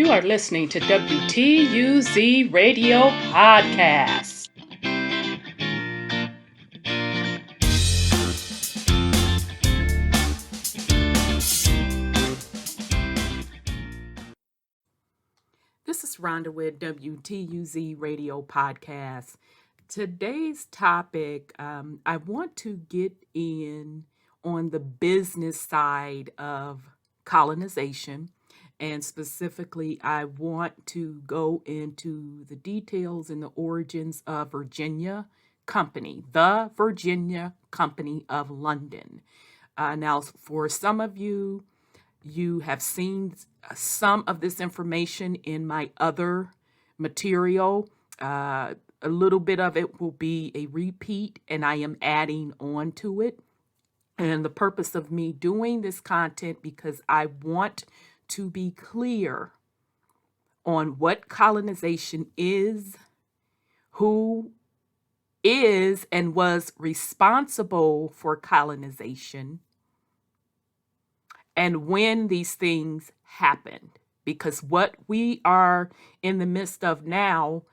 You are listening to WTUZ Radio Podcast. This is Rhonda with WTUZ Radio Podcast. Today's topic, I want to get in on the business side of colonization. And specifically, I want to go into the details and the origins of Virginia Company, the Virginia Company of London. Now, for some of you, you have seen some of this information in my other material. A little bit of it will be a repeat, and I am adding on to it. And the purpose of me doing this content, because I want to be clear on what colonization is, who is and was responsible for colonization, and when these things happened. Because what we are in the midst of now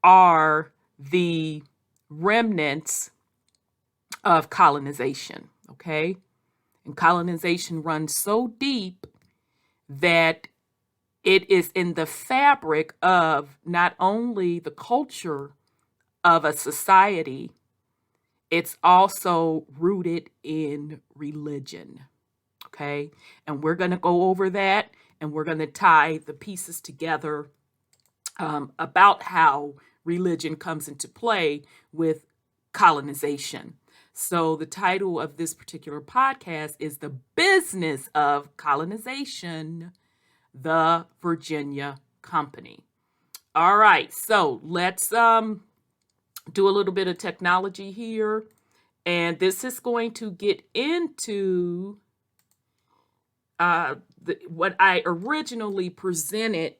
are the remnants of colonization, okay? And colonization runs so deep that it is in the fabric of not only the culture of a society, it's also rooted in religion, okay? And we're going to go over that, and we're going to tie the pieces together about how religion comes into play with colonization. So the title of this particular podcast is The Business of Colonization, the Virginia Company. All right, so let's do a little bit of technology here. And this is going to get into what I originally presented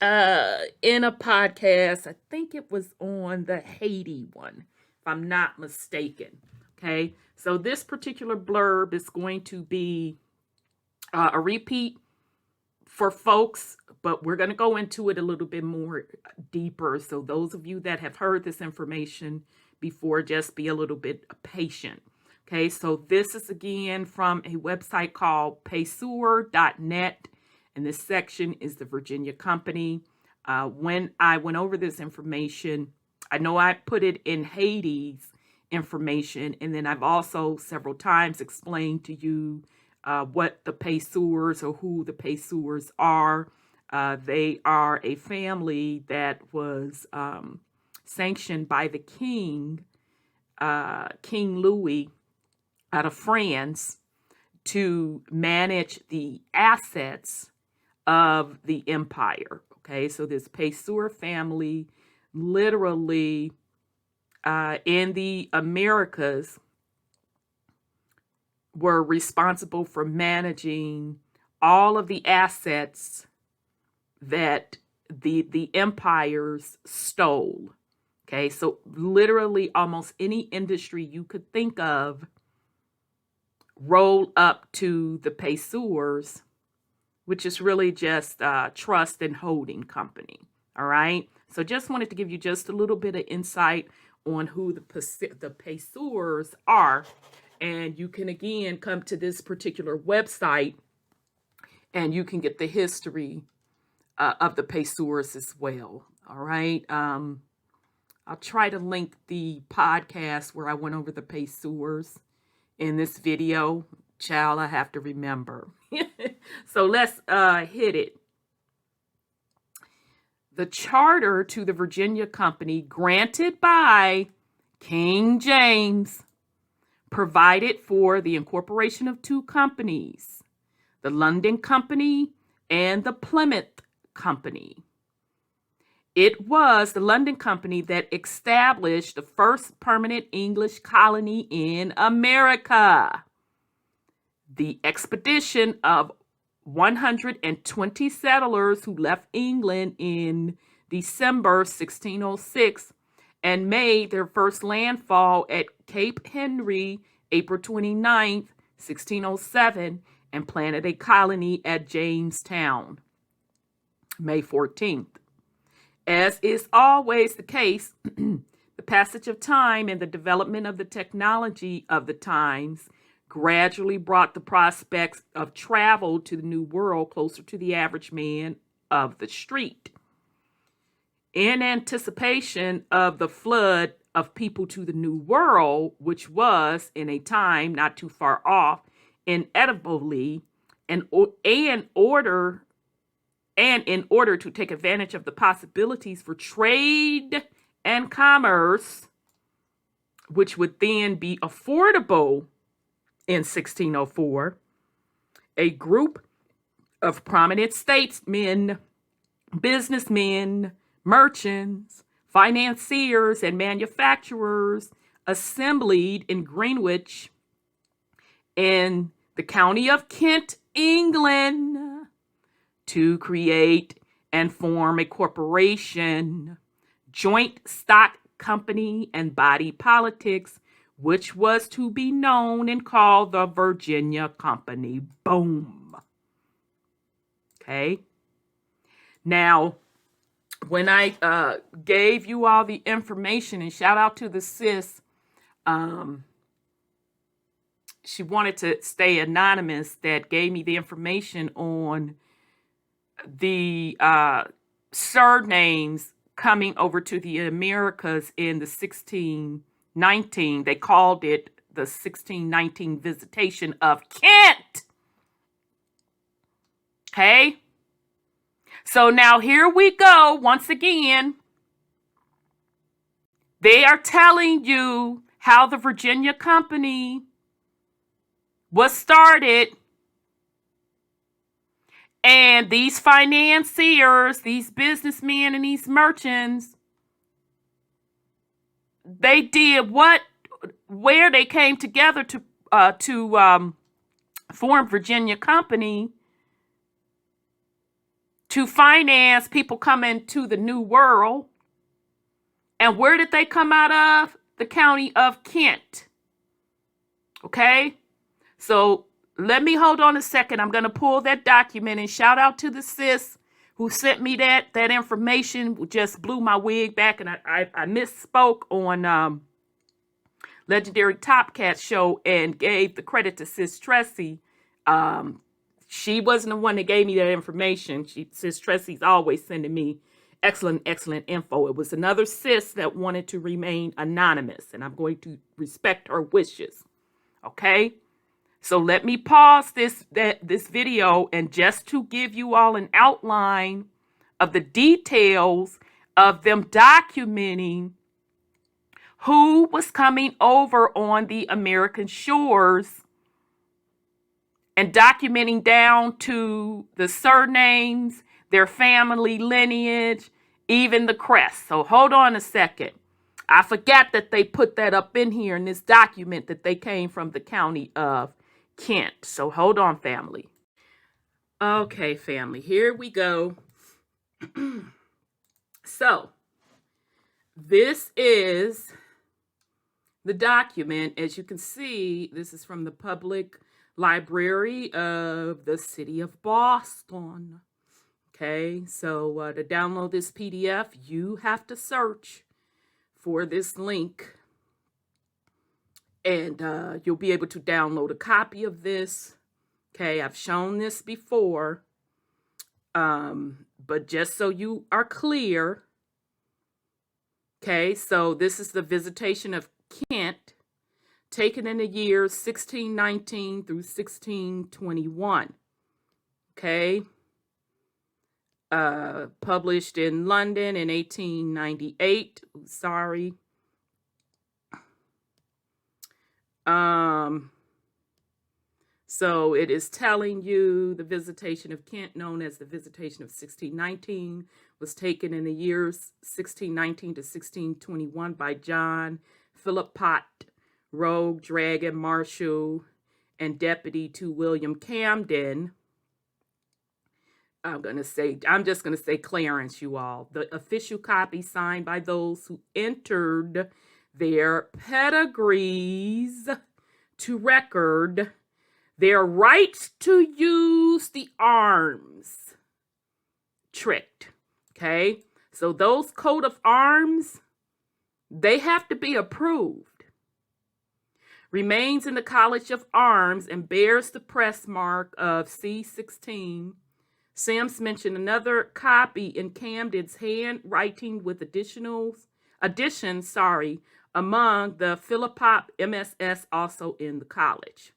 in a podcast. I think it was on the Haiti one, if I'm not mistaken. Okay, so this particular blurb is going to be a repeat for folks, but we're going to go into it a little bit more deeper. So those of you that have heard this information before, just be a little bit patient. Okay, so this is again from a website called Paysewer.net, and this section is the Virginia Company. When I went over this information, I know I put it in Haiti's information, and then I've also several times explained to you what the Paysewers or who the Paysewers are. They are a family that was sanctioned by the king, King Louis, out of France, to manage the assets of the empire. Okay, so this Paysewer family literally in the Americas were responsible for managing all of the assets that the empires stole. Okay, so literally almost any industry you could think of roll up to the Paysewers, which is really just trust and holding company. All right, so just wanted to give you just a little bit of insight on who the Paysewers are. And you can again come to this particular website and you can get the history of the Paysewers as well. All right. I'll try to link the podcast where I went over the Paysewers in this video. Child, I have to remember. So let's hit it. The charter to the Virginia Company, granted by King James, provided for the incorporation of two companies, the London Company and the Plymouth Company. It was the London Company that established the first permanent English colony in America. The expedition of 120 settlers who left England in December 1606 and made their first landfall at Cape Henry, April 29th, 1607, and planted a colony at Jamestown. May 14th. As is always the case, the passage of time and the development of the technology of the times gradually brought the prospects of travel to the New World closer to the average man of the street. In anticipation of the flood of people to the New World, which was, in a time not too far off, inevitably, in order to take advantage of the possibilities for trade and commerce, which would then be affordable in 1604, a group of prominent statesmen, businessmen, merchants, financiers, and manufacturers assembled in Greenwich in the county of Kent, England, to create and form a corporation, joint stock company, and body politics, which was to be known and called the Virginia Company. Boom. Okay. Now, when I gave you all the information, and shout out to the sis, she wanted to stay anonymous, that gave me the information on the surnames coming over to the Americas in the 1619. They called it the 1619 Visitation of Kent. Okay. So now here we go. Once again, they are telling you how the Virginia Company was started. And these financiers, these businessmen, and these merchants, they did what, where they came together to form Virginia Company to finance people coming to the New World. And where did they come out of? The county of Kent. Okay? So let me hold on a second. I'm going to pull that document, and shout out to the sis who sent me that information. Just blew my wig back, and I misspoke on Legendary Top Cat show and gave the credit to Sis Tressie. She wasn't the one that gave me that information. Sis Tressie's always sending me excellent info. It was another sis that wanted to remain anonymous, and I'm going to respect her wishes. Okay? So let me pause this video, and just to give you all an outline of the details of them documenting who was coming over on the American shores, and documenting down to the surnames, their family lineage, even the crest. So hold on a second. I forgot that they put that up in here in this document, that they came from the county of Kent. So hold on, family. Okay, family, here we go. So this is the document. As you can see, this is from the Public Library of the City of Boston. Okay, so to download this PDF, you have to search for this link, and you'll be able to download a copy of this. Okay, I've shown this before, but just so you are clear. Okay, so this is the Visitation of Kent, taken in the years 1619 through 1621. Okay, published in London in 1898. Sorry. So it is telling you the Visitation of Kent, known as the Visitation of 1619, was taken in the years 1619 to 1621 by John Philpott, Rogue Dragon Marshal, and Deputy to William Camden. I'm just going to say Clarence, you all. The official copy signed by those who entered their pedigrees to record their right to use the arms, tricked. Okay, so those coat of arms, they have to be approved. Remains in the College of Arms and bears the press mark of C16. Sims mentioned another copy in Camden's handwriting with additions, among the Philippop MSS also in the college.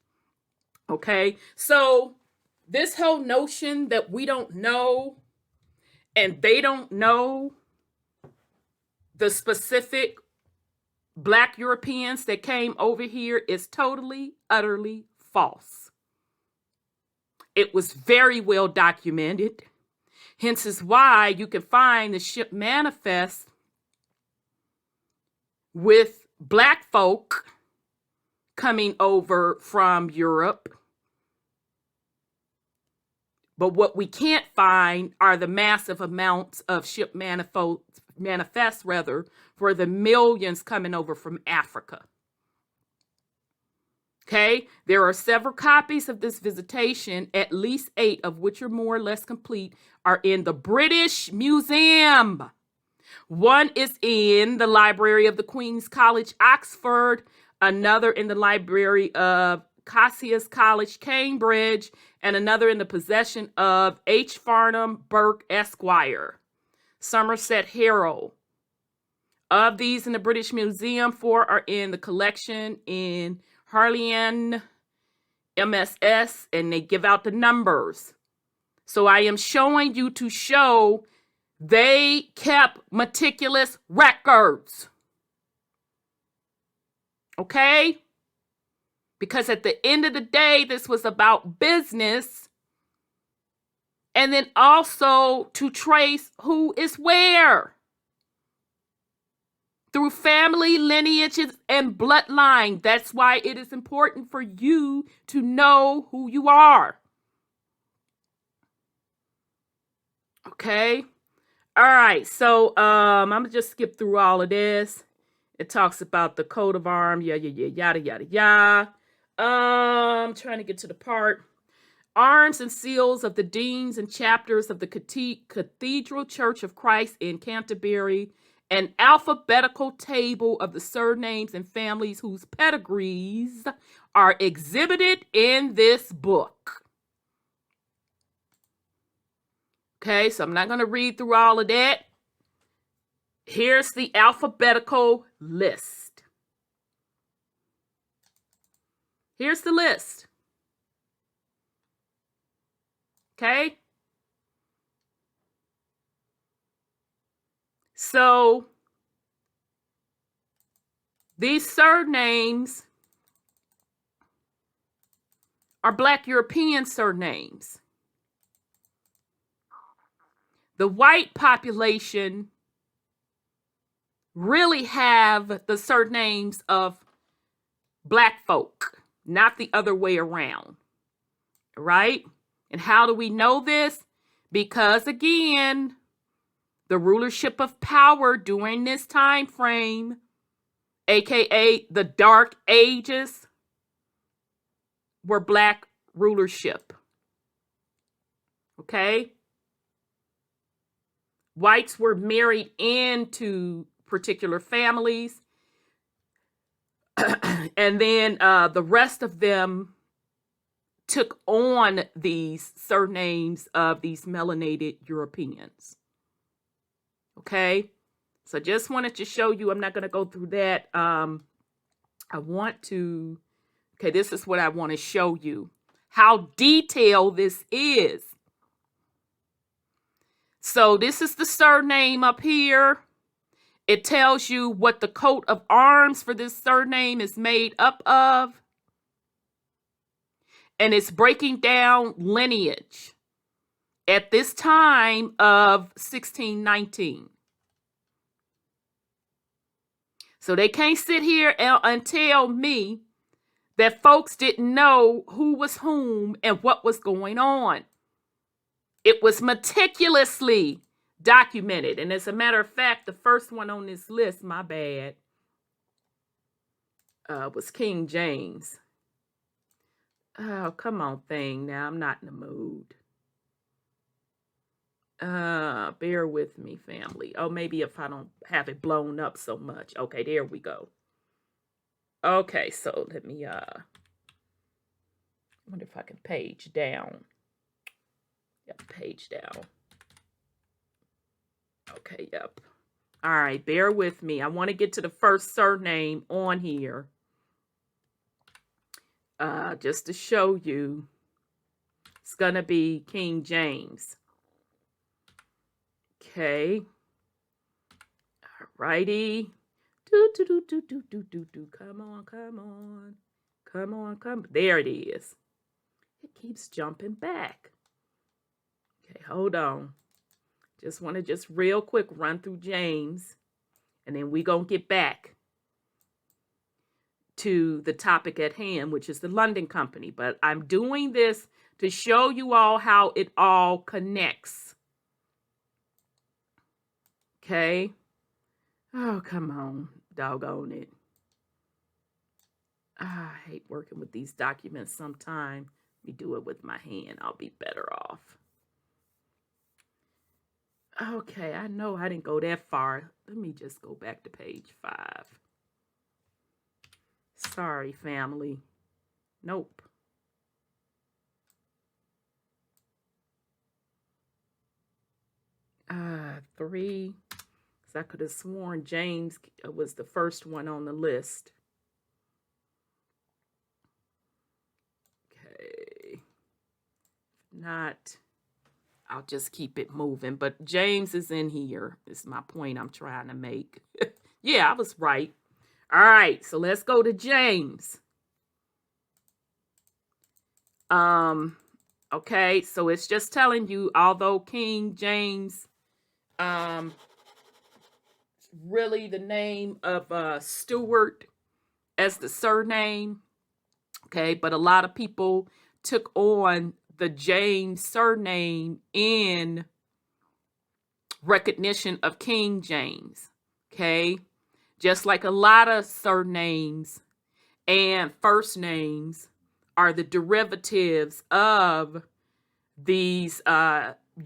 Okay, so this whole notion that we don't know and they don't know the specific Black Europeans that came over here is totally, utterly false. It was very well documented. Hence is why you can find the ship manifest with Black folk coming over from Europe. But what we can't find are the massive amounts of ship manifests for the millions coming over from Africa. Okay, there are several copies of this visitation, at least 8 of which are more or less complete, are in the British Museum. One is in the Library of the Queen's College, Oxford, another in the Library of Cassius College, Cambridge, and another in the possession of H. Farnham Burke, Esquire, Somerset Herald. Of these in the British Museum, 4 are in the collection in Harleian MSS, and they give out the numbers. So I am showing you to show they kept meticulous records. Okay? Because at the end of the day, this was about business. And then also to trace who is where. Through family, lineages, and bloodline. That's why it is important for you to know who you are. Okay? All right, so I'm going to just skip through all of this. It talks about the coat of arms, yada, yada. I'm trying to get to the part. Arms and seals of the deans and chapters of the Cathedral Church of Christ in Canterbury. An alphabetical table of the surnames and families whose pedigrees are exhibited in this book. Okay, so I'm not going to read through all of that. Here's the alphabetical list. Here's the list. Okay? So, these surnames are Black European surnames. The white population really have the surnames of Black folk, not the other way around, right? And how do we know this? Because again, the rulership of power during this time frame, aka the Dark Ages, were Black rulership. Okay? Whites were married into particular families, and then the rest of them took on these surnames of these melanated Europeans. Okay, so just wanted to show you. I'm not going to go through that. This is what I want to show you. How detailed this is. So this is the surname up here. It tells you what the coat of arms for this surname is made up of. And it's breaking down lineage at this time of 1619. So they can't sit here and tell me that folks didn't know who was whom and what was going on. It was meticulously documented. And as a matter of fact, the first one on this list, my bad, was King James. Oh, come on, thing. Now I'm not in the mood. Bear with me, family. Oh, maybe if I don't have it blown up so much. Okay, there we go. Okay, so let me wonder if I can page down. Yep, page down. Okay, yep. All right, bear with me. I want to get to the first surname on here. Just to show you. It's gonna be King James. Okay. All righty. Do. Come on, come on. Come on, come. There it is. It keeps jumping back. Okay, hold on. Just want to just real quick run through James, and then we gonna get back to the topic at hand, which is the London Company. But I'm doing this to show you all how it all connects. Okay. Oh, come on. Doggone it. I hate working with these documents sometimes. Let me do it with my hand. I'll be better off. Okay, I know I didn't go that far. Let me just go back to page 5. Sorry, family. Nope. Three. So I could have sworn James was the first one on the list. Okay. Not, I'll just keep it moving. But James is in here. Is my point I'm trying to make. Yeah, I was right. All right, so let's go to James. Okay, so it's just telling you, although King James, really the name of Stewart as the surname. Okay, but a lot of people took on the James surname in recognition of King James. Okay, just like a lot of surnames and first names are the derivatives of these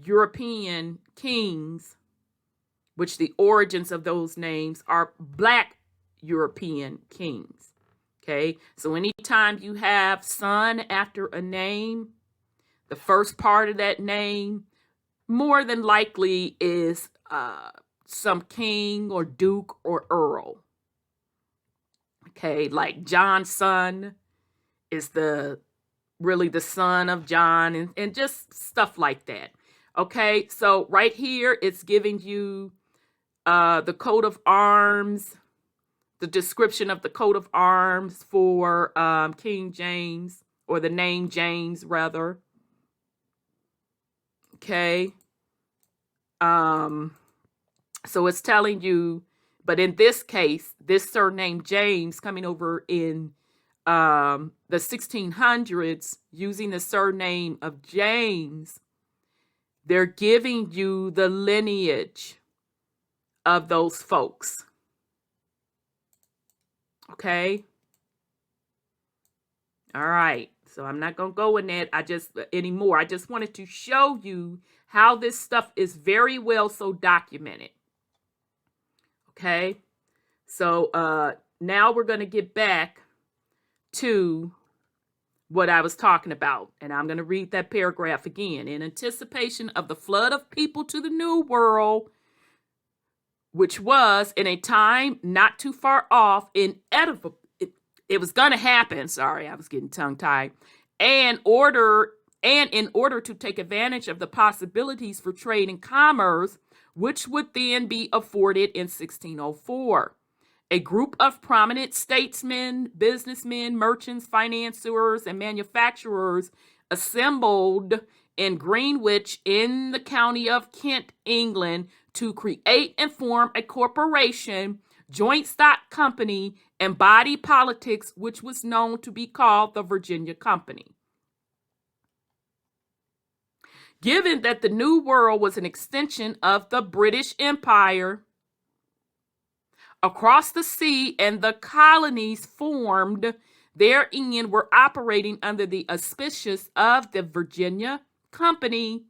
European kings, which the origins of those names are Black European kings. Okay, so anytime you have son after a name, the first part of that name more than likely is some king or duke or earl. Okay, like John's son is really the son of John, and just stuff like that. Okay, so right here it's giving you the coat of arms, the description of the coat of arms for King James, or the name James rather. Okay. So it's telling you, but in this case, this surname James coming over in the 1600s, using the surname of James, they're giving you the lineage of those folks. Okay. All right. So I'm not going to go in that anymore. I just wanted to show you how this stuff is very well so documented. Okay. So now we're going to get back to what I was talking about. And I'm going to read that paragraph again. In anticipation of the flood of people to the New World, which was in a time not too far off, inevitable. It was going to happen. Sorry, I was getting tongue-tied. And in order to take advantage of the possibilities for trade and commerce, which would then be afforded in 1604. A group of prominent statesmen, businessmen, merchants, financiers, and manufacturers assembled in Greenwich in the county of Kent, England, to create and form a corporation, joint stock company, and body politics, which was known to be called the Virginia Company. Given that the New World was an extension of the British Empire, across the sea and the colonies formed therein were operating under the auspices of the Virginia Company,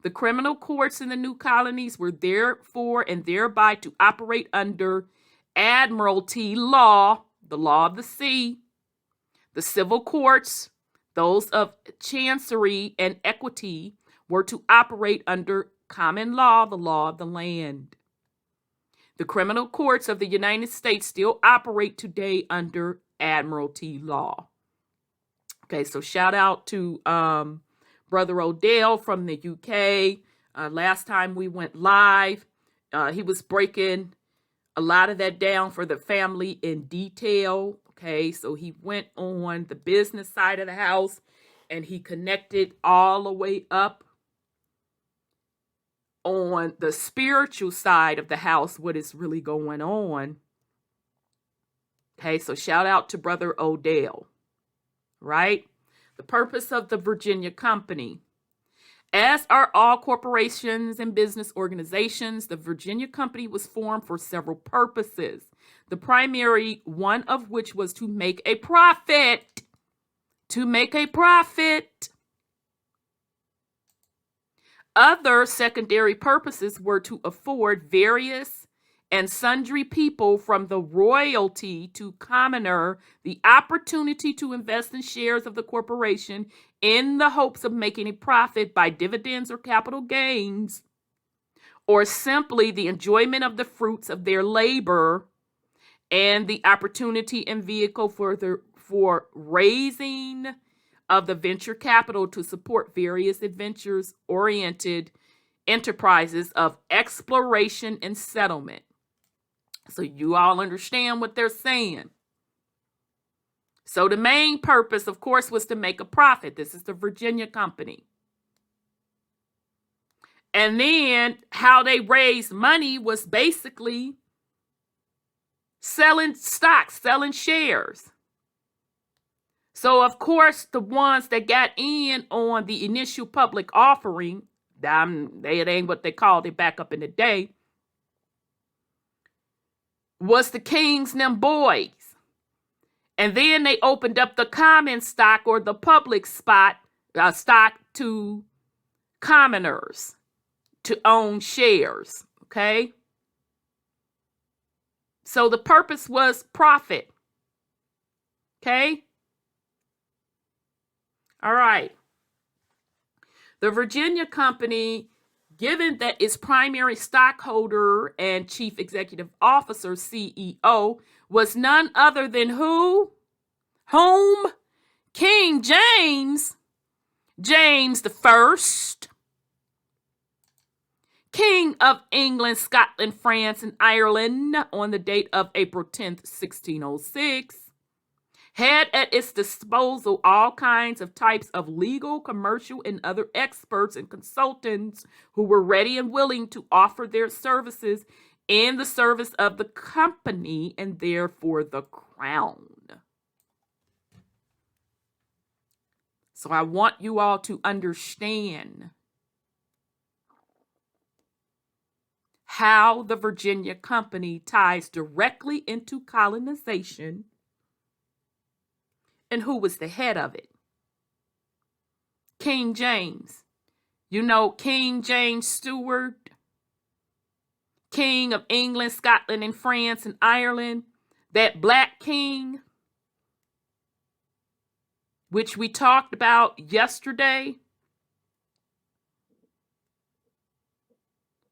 The criminal courts in the new colonies were therefore and thereby to operate under admiralty law, the law of the sea. The civil courts, those of chancery and equity, were to operate under common law, the law of the land. The criminal courts of the United States still operate today under admiralty law. Okay, so shout out to Brother Odell from the UK. Last time we went live, he was breaking a lot of that down for the family in detail. Okay, so he went on the business side of the house and he connected all the way up on the spiritual side of the house, what is really going on. Okay, so shout out to Brother Odell, right? The purpose of the Virginia Company. As are all corporations and business organizations, the Virginia Company was formed for several purposes. The primary one of which was to make a profit. To make a profit. Other secondary purposes were to afford various and sundry people from the royalty to commoner the opportunity to invest in shares of the corporation in the hopes of making a profit by dividends or capital gains, or simply the enjoyment of the fruits of their labor and the opportunity and vehicle for raising of the venture capital to support various adventures-oriented enterprises of exploration and settlement. So you all understand what they're saying. So the main purpose, of course, was to make a profit. This is the Virginia Company. And then how they raised money was basically selling stocks, selling shares. So, of course, the ones that got in on the initial public offering, it ain't what they called it back up in the day, was the kings and them boys. And then they opened up the common stock or the public stock to commoners to own shares, okay? So the purpose was profit, okay? All right. The Virginia Company, given that its primary stockholder and chief executive officer, CEO, was none other than who? Whom? King James the First, King of England, Scotland, France, and Ireland on the date of April 10th, 1606, had at its disposal all kinds of types of legal, commercial, and other experts and consultants who were ready and willing to offer their services in the service of the company and therefore the crown. So I want you all to understand how the Virginia Company ties directly into colonization and who was the head of it. King James. You know King James Stewart, King of England, Scotland, and France, and Ireland, that black king, which we talked about yesterday,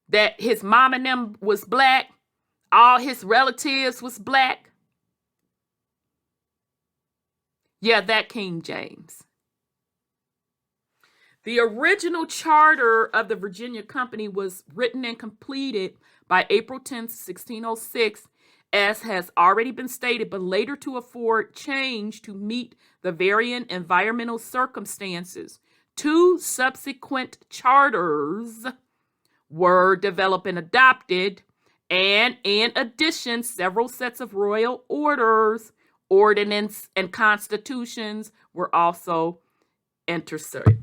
that his mom and them was black, all his relatives was black. Yeah, that King James. The original charter of the Virginia Company was written and completed by April 10th, 1606, as has already been stated, but later to afford change to meet the varying environmental circumstances. Two subsequent charters were developed and adopted, and in addition, several sets of royal orders, ordinance, and constitutions were also intercepted.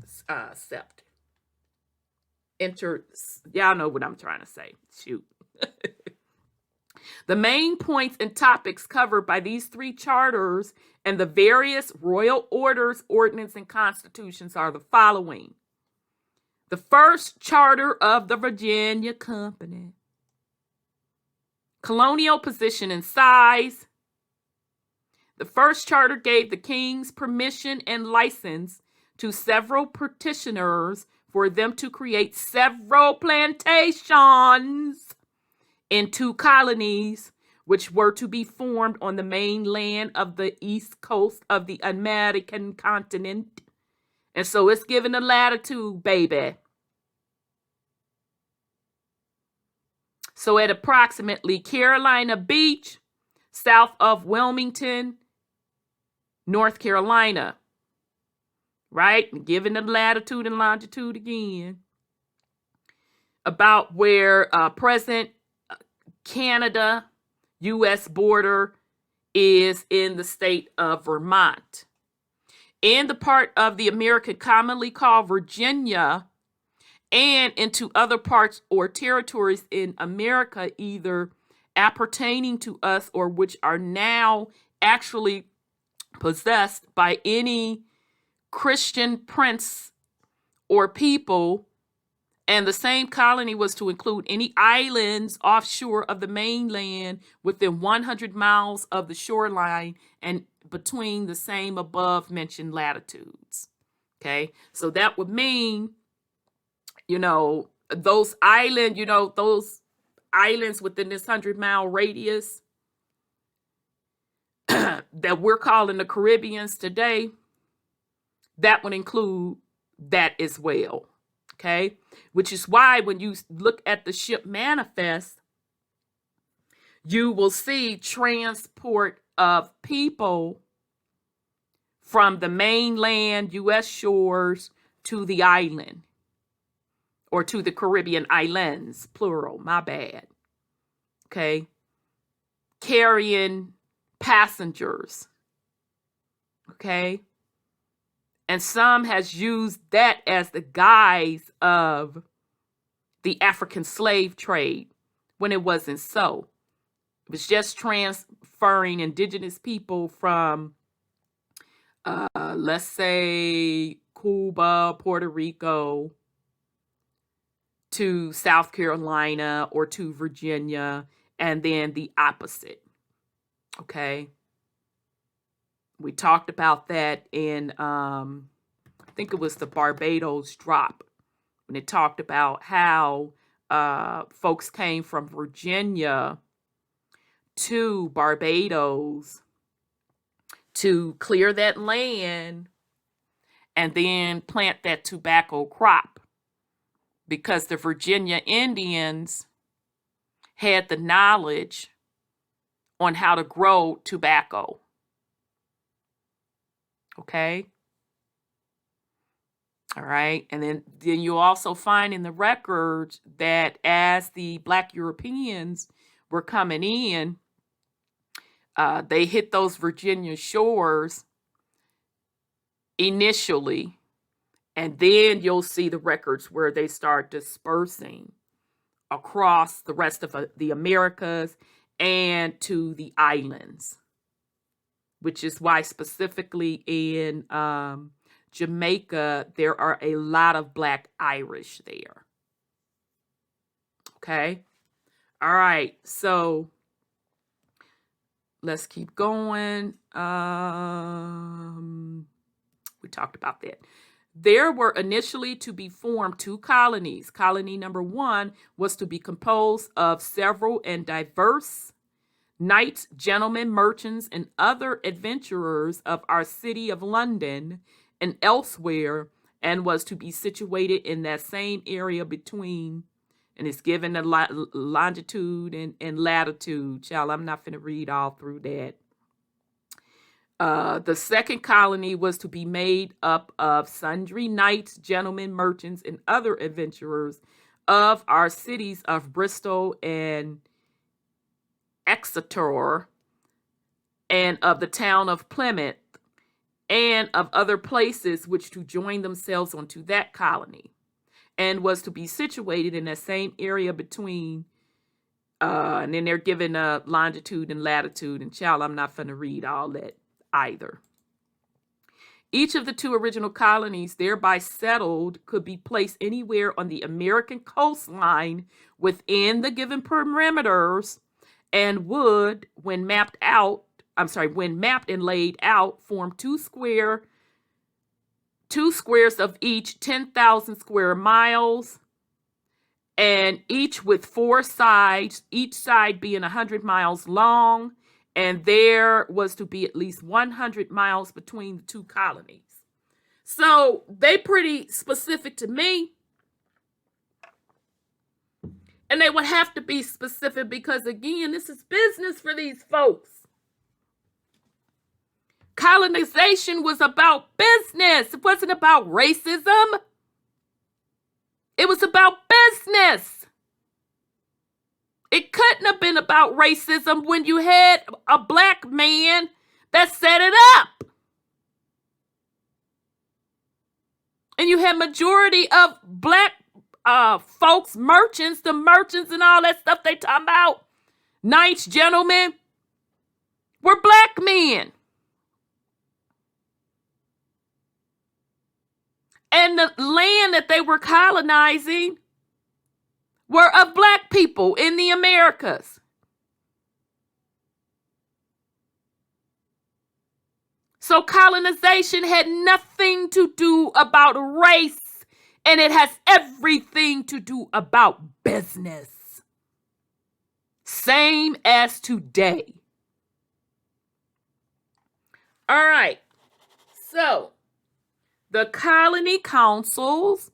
Y'all know what I'm trying to say. Shoot. The main points and topics covered by these three charters and the various royal orders, ordinance, and constitutions are the following. The first charter of the Virginia Company. Colonial position and size. The first charter gave the king's permission and license to several petitioners for them to create several plantations in 2 colonies, which were to be formed on the mainland of the east coast of the American continent. And so it's given a latitude, baby. So at approximately Carolina Beach, south of Wilmington, North Carolina, right? Given the latitude and longitude again, about where present Canada, U.S. border is in the state of Vermont. In the part of the America commonly called Virginia, and into other parts or territories in America, either appertaining to us or which are now actually possessed by any Christian prince or people. And the same colony was to include any islands offshore of the mainland within 100 miles of the shoreline and between the same above mentioned latitudes. Okay, so that would mean, those those islands within this 100-mile radius that we're calling the Caribbeans today, that would include that as well. Okay, which is why when you look at the ship manifest, you will see transport of people from the mainland U.S. shores to the island, or to the Caribbean islands, plural, my bad. Okay, carrying passengers. Okay. And some has used that as the guise of the African slave trade when it wasn't so. It was just transferring indigenous people from, let's say, Cuba, Puerto Rico, to South Carolina or to Virginia, and then the opposite. Okay. We talked about that in, I think it was the Barbados drop, when it talked about how folks came from Virginia to Barbados to clear that land and then plant that tobacco crop, because the Virginia Indians had the knowledge on how to grow tobacco. Okay. All right. And then you also find in the records that as the Black Europeans were coming in, they hit those Virginia shores initially, and then you'll see the records where they start dispersing across the rest of the Americas and to the islands, which is why specifically in Jamaica, there are a lot of Black Irish there. Okay. All right. So let's keep going. We talked about that. There were initially to be formed 2 colonies. Colony number 1 was to be composed of several and diverse knights, gentlemen, merchants, and other adventurers of our city of London and elsewhere, and was to be situated in that same area between, and it's given the longitude and latitude. Child, I'm not going to read all through that. The second colony was to be made up of sundry knights, gentlemen, merchants, and other adventurers of our cities of Bristol and Exeter, and of the town of Plymouth, and of other places which to join themselves onto that colony, and was to be situated in that same area between, and then they're given a longitude and latitude, and child, I'm not going to read all that either. Each of the two original colonies thereby settled could be placed anywhere on the American coastline within the given perimeters and would, when mapped and laid out, form two squares of each 10,000 square miles, and each with four sides, each side being 100 miles long, and there was to be at least 100 miles between the two colonies. So they pretty specific to me. And they would have to be specific because, again, this is business for these folks. Colonization was about business. It wasn't about racism. It was about business. It couldn't have been about racism when you had a black man that set it up. And you had majority of black folks, merchants, the merchants and all that stuff they talking about, knights, gentlemen, were black men. And the land that they were colonizing were of black people in the Americas. So colonization had nothing to do about race, and it has everything to do about business. Same as today. All right. So the colony councils,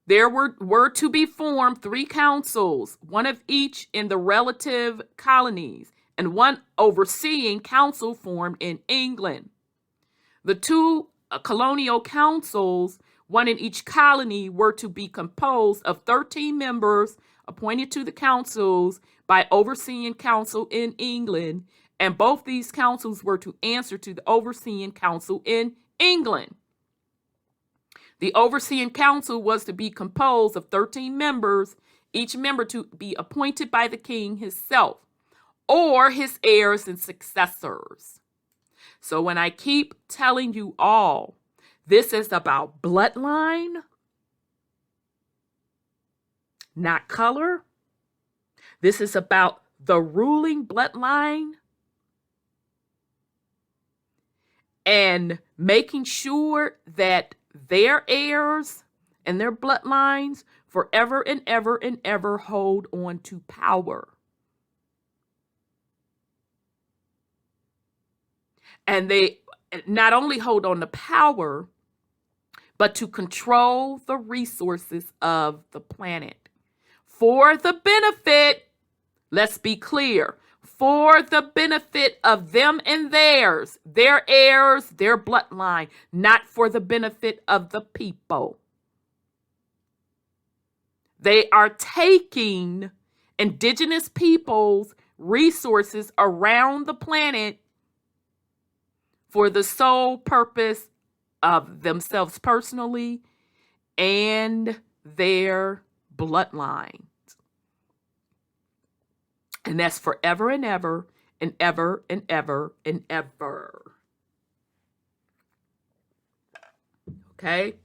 there were to be formed 3 councils, one of each in the relative colonies, and one overseeing council formed in England. The 2 colonial councils, one in each colony, were to be composed of 13 members appointed to the councils by overseeing council in England, and both these councils were to answer to the overseeing council in England. The overseeing council was to be composed of 13 members, each member to be appointed by the king himself or his heirs and successors. So when I keep telling you all, this is about bloodline, not color. This is about the ruling bloodline and making sure that their heirs and their bloodlines forever and ever and ever hold on to power. And they not only hold on to power, but to control the resources of the planet for the benefit, let's be clear, for the benefit of them and theirs, their heirs, their bloodline, not for the benefit of the people. They are taking indigenous peoples' resources around the planet for the sole purpose of themselves personally and their bloodlines. And that's forever and ever and ever and ever and ever. Okay?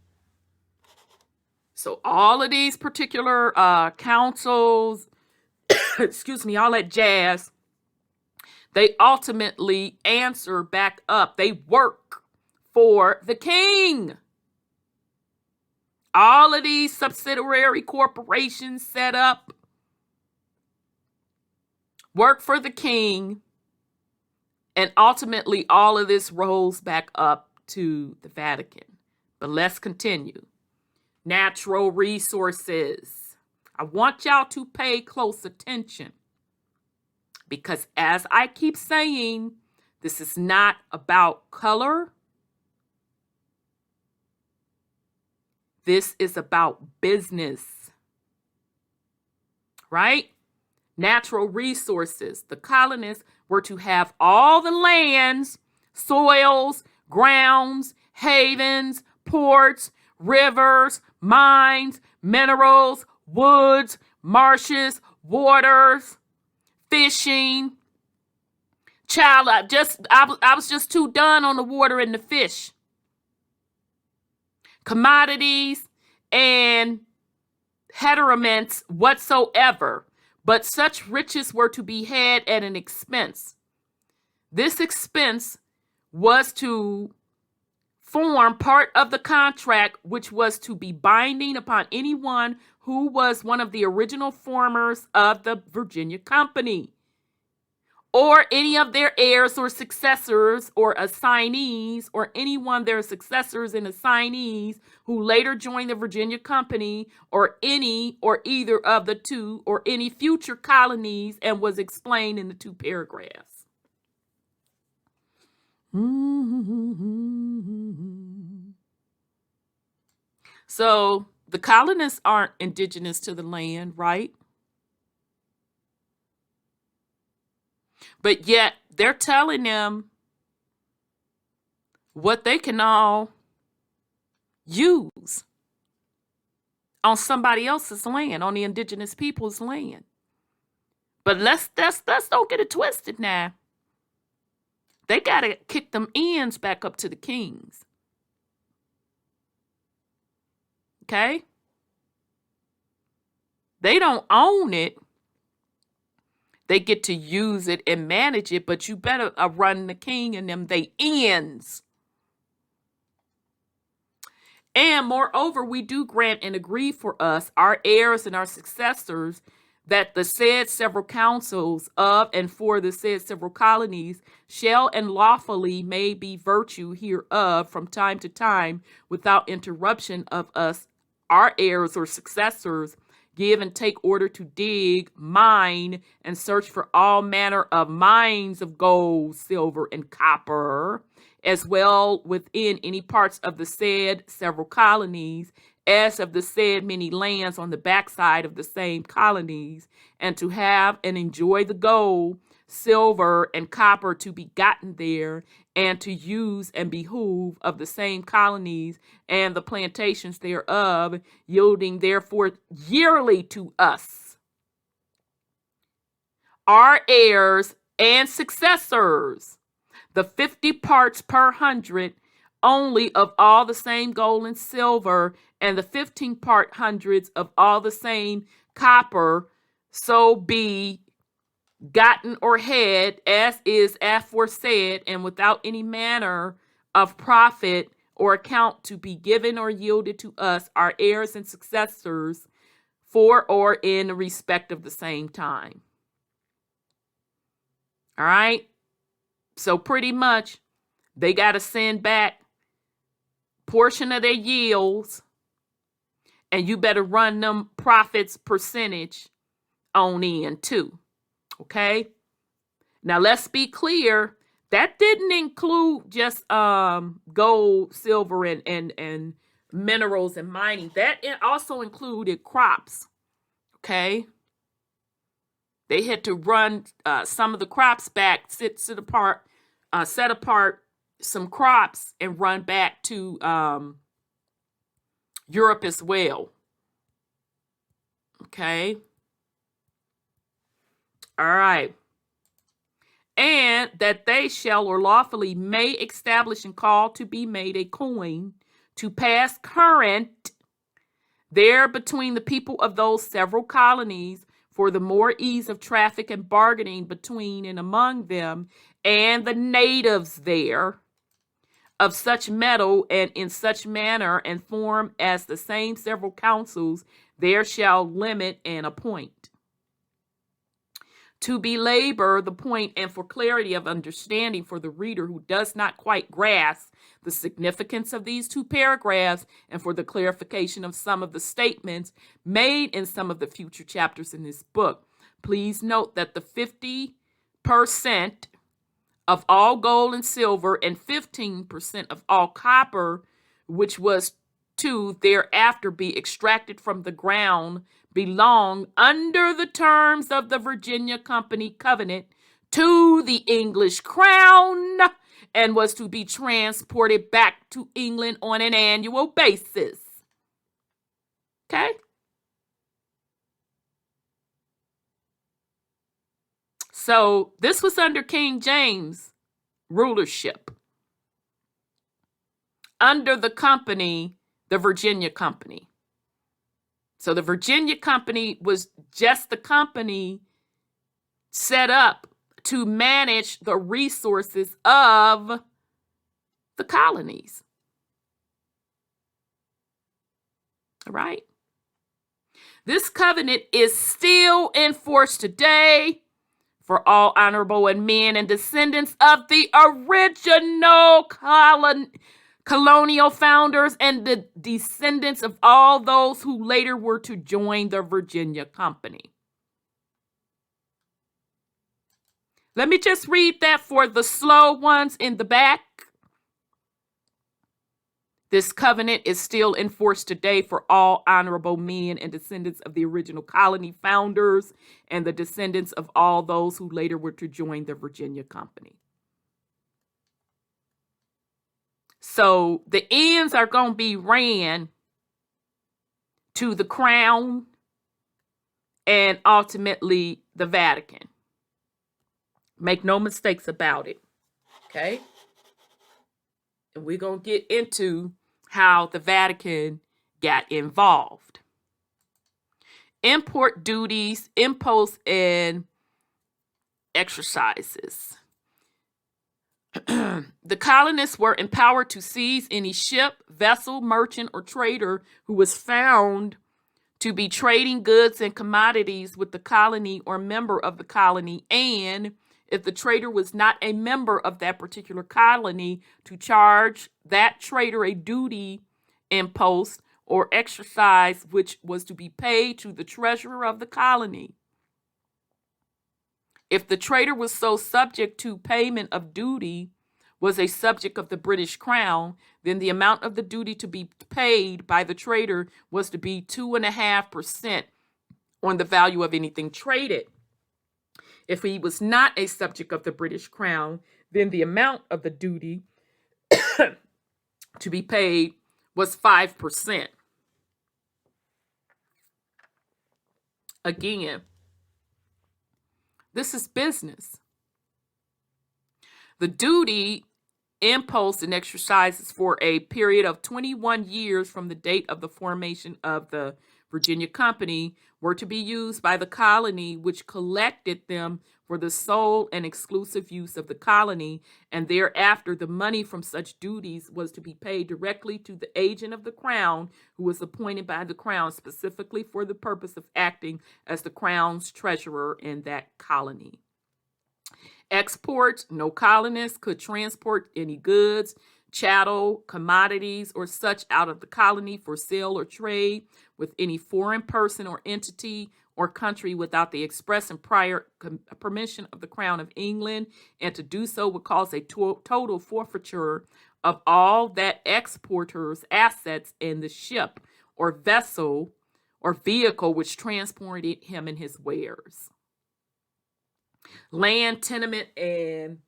So all of these particular councils, excuse me, all that jazz, they ultimately answer back up. They work for the king. All of these subsidiary corporations set up work for the king, and ultimately all of this rolls back up to the Vatican. But let's continue. Natural resources. I want y'all to pay close attention because, as I keep saying, this is not about color. This is about business, right? Natural resources. The colonists were to have all the lands, soils, grounds, havens, ports, rivers, mines, minerals, woods, marshes, waters, fishing. Child, I was just too done on the water and the fish. commodities, and hederiments whatsoever, but such riches were to be had at an expense. This expense was to form part of the contract, which was to be binding upon anyone who was one of the original formers of the Virginia Company, or any of their heirs or successors or assignees, or anyone their successors and assignees who later joined the Virginia Company, or any or either of the two or any future colonies, and was explained in the 2 paragraphs. So the colonists aren't indigenous to the land, right? But yet they're telling them what they can all use on somebody else's land, on the indigenous people's land. But let's don't get it twisted now. They got to kick them ends back up to the kings. Okay? They don't own it. They get to use it and manage it, but you better run the king and them they ends. And moreover, we do grant and agree for us, our heirs and our successors, that the said several councils of and for the said several colonies shall and lawfully may be virtue hereof from time to time without interruption of us, our heirs or successors, give and take order to dig, mine, and search for all manner of mines of gold, silver, and copper, as well within any parts of the said several colonies, as of the said many lands on the backside of the same colonies, and to have and enjoy the gold, silver, and copper to be gotten there, and to use and behoove of the same colonies and the plantations thereof, yielding therefore yearly to us, our heirs and successors, the 50 parts per 100 only of all the same gold and silver, and the 15 part hundreds of all the same copper, so be gotten or had as is aforesaid, and without any manner of profit or account to be given or yielded to us, our heirs and successors, for or in respect of the same time. All right? So pretty much, they got to send back portion of their yields, and you better run them profits percentage on in too. Okay? Now let's be clear. That didn't include just gold, silver, and minerals and mining. That also included crops. Okay? They had to run some of the crops back, set apart some crops and run back to Europe as well. Okay? All right. And that they shall or lawfully may establish and call to be made a coin to pass current there between the people of those several colonies for the more ease of traffic and bargaining between and among them and the natives there, of such metal and in such manner and form as the same several councils there shall limit and appoint. To belabor the point and for clarity of understanding for the reader who does not quite grasp the significance of these 2 paragraphs, and for the clarification of some of the statements made in some of the future chapters in this book, please note that the 50% of all gold and silver and 15% of all copper, which was to thereafter be extracted from the ground, belong under the terms of the Virginia Company Covenant to the English Crown and was to be transported back to England on an annual basis. Okay? So this was under King James rulership. Under the company, the Virginia Company. So the Virginia Company was just the company set up to manage the resources of the colonies. All right. This covenant is still in force today for all honorable and men and descendants of the original colonial founders and the descendants of all those who later were to join the Virginia Company. Let me just read that for the slow ones in the back. This covenant is still in force today for all honorable men and descendants of the original colony founders and the descendants of all those who later were to join the Virginia Company. So the ends are going to be ran to the Crown and ultimately the Vatican. Make no mistakes about it. Okay? And we're going to get into how the Vatican got involved. Import duties, imposts, and exercises. The colonists were empowered to seize any ship, vessel, merchant, or trader who was found to be trading goods and commodities with the colony or member of the colony, and if the trader was not a member of that particular colony, to charge that trader a duty, impost, or exercise which was to be paid to the treasurer of the colony. If the trader was so subject to payment of duty, was a subject of the British Crown, then the amount of the duty to be paid by the trader was to be 2.5% on the value of anything traded. If he was not a subject of the British Crown, then the amount of the duty to be paid was 5%. Again, this is business. The duty, imposed and exercises for a period of 21 years from the date of the formation of the Virginia Company were to be used by the colony, which collected them for the sole and exclusive use of the colony, and thereafter the money from such duties was to be paid directly to the agent of the Crown, who was appointed by the Crown specifically for the purpose of acting as the Crown's treasurer in that colony. Export: no colonist could transport any goods, chattel, commodities, or such out of the colony for sale or trade with any foreign person or entity or country without the express and prior permission of the Crown of England, and to do so would cause a total forfeiture of all that exporter's assets in the ship or vessel or vehicle which transported him and his wares. Land, tenement, and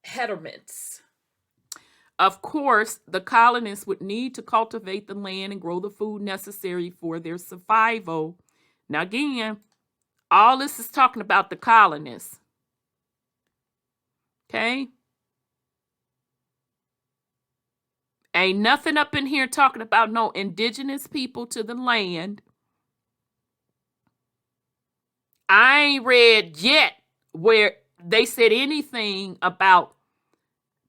heterments. Of course, the colonists would need to cultivate the land and grow the food necessary for their survival. Now again, all this is talking about the colonists. Okay? Ain't nothing up in here talking about no indigenous people to the land. I ain't read yet where they said anything about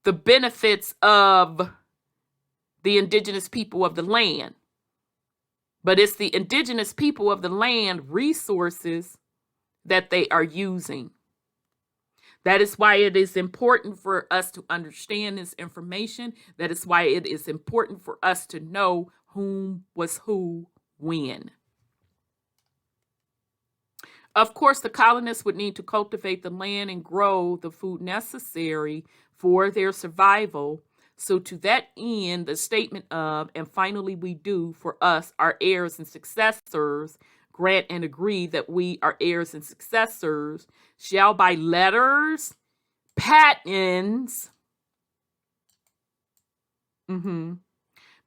the benefits of the indigenous people of the land. But it's the indigenous people of the land resources that they are using. That is why it is important for us to understand this information. That is why it is important for us to know whom was who when. Of course, the colonists would need to cultivate the land and grow the food necessary for their survival. So to that end, the statement of, and finally we do for us, our heirs and successors, grant and agree that we are heirs and successors, shall by letters, patents,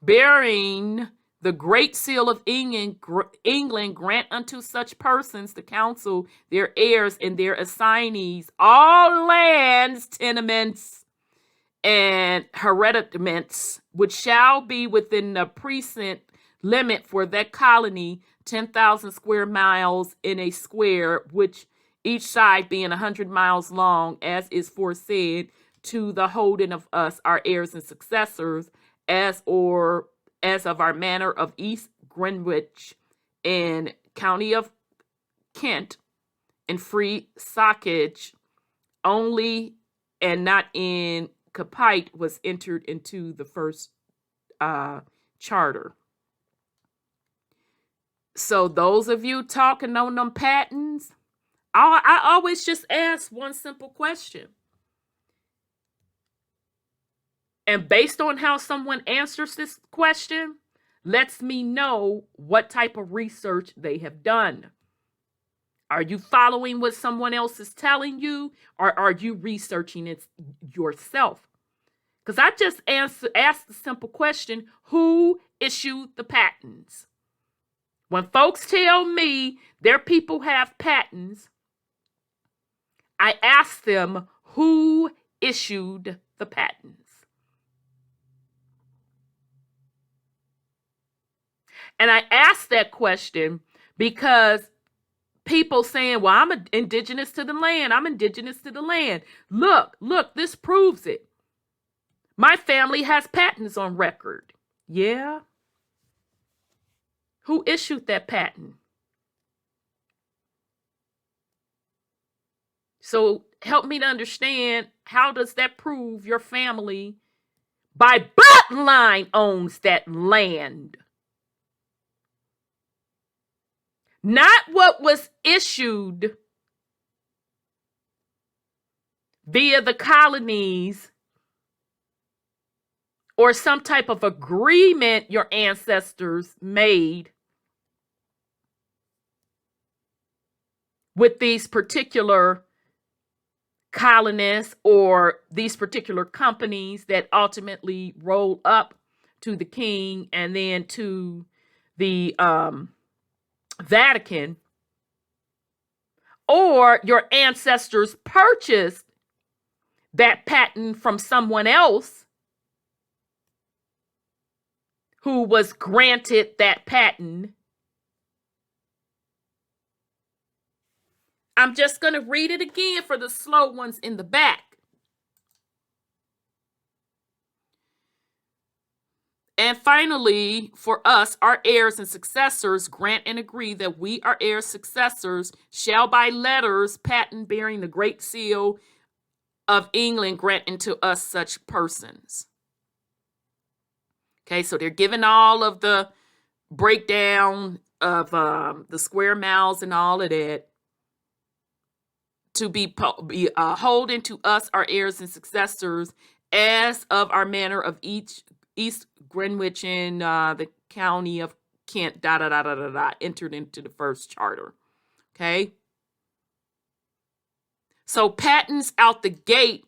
bearing the great seal of England, grant unto such persons, the council, their heirs and their assignees, all lands, tenements, and hereditaments, which shall be within the precinct limit for that colony, 10,000 square miles in a square, which each side being 100 miles long, as is foresaid, to the holding of us, our heirs and successors, as of our manor of East Greenwich in county of Kent, and free sockage only, and not in Capite, was entered into the first charter. So those of you talking on them patents, I always just ask one simple question. And based on how someone answers this question, lets me know what type of research they have done. Are you following what someone else is telling you, or are you researching it yourself? Because I just asked the simple question, who issued the patents? When folks tell me their people have patents, I ask them, who issued the patents? And I ask that question because people saying, well, I'm indigenous to the land. I'm indigenous to the land. Look, this proves it. My family has patents on record. Yeah. Who issued that patent? So help me to understand, how does that prove your family by bloodline owns that land? Not what was issued via the colonies or some type of agreement your ancestors made with these particular colonists or these particular companies that ultimately roll up to the king and then to the Vatican, or your ancestors purchased that patent from someone else who was granted that patent. I'm just going to read it again for the slow ones in the back. And finally, for us, our heirs and successors, grant and agree that we, our heirs successors, shall by letters patent bearing the great seal of England grant unto us such persons. Okay, so they're giving all of the breakdown of the square miles and all of that to be holding to us, our heirs and successors, as of our manor of East Greenwich in the county of Kent, entered into the first charter. Okay. So patents out the gate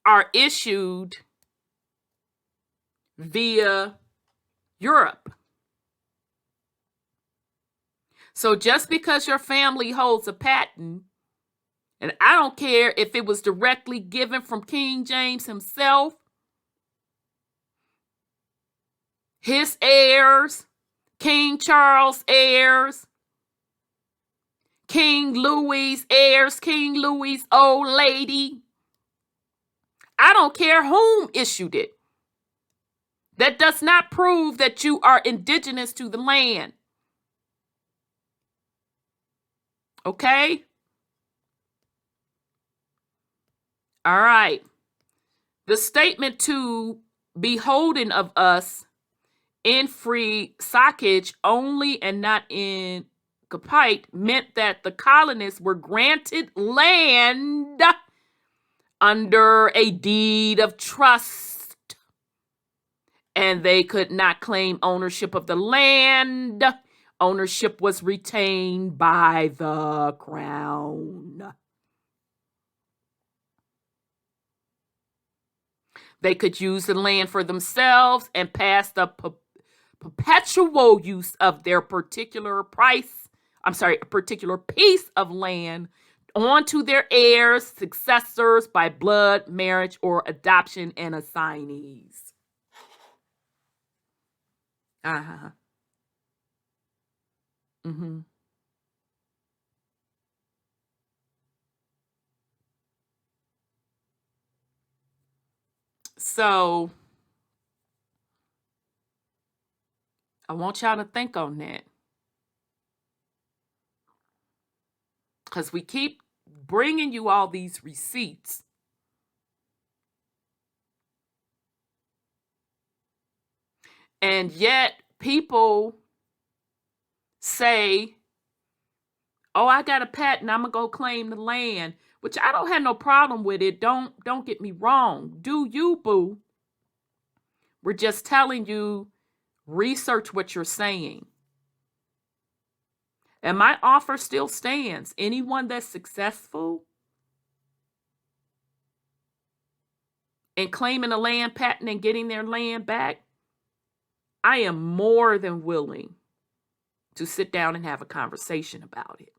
are issued via Europe. So just because your family holds a patent, and I don't care if it was directly given from King James himself, his heirs, King Charles' heirs, King Louis' heirs, King Louis' old lady. I don't care whom issued it. That does not prove that you are indigenous to the land. Okay? All right. The statement to beholden of us in free sockage only and not in Capite meant that the colonists were granted land under a deed of trust, and they could not claim ownership of the land. Ownership was retained by the crown. They could use the land for themselves and pass the perpetual use of their particular piece of land on to their heirs, successors by blood, marriage, or adoption, and assignees. Uh-huh. Mm-hmm. So I want y'all to think on that, because we keep bringing you all these receipts. And yet people say, oh, I got a patent, I'm going to go claim the land, which I don't have no problem with it. Don't get me wrong. Do you, boo? We're just telling you, research what you're saying. And my offer still stands. Anyone that's successful in claiming a land patent and getting their land back, I am more than willing to sit down and have a conversation about it.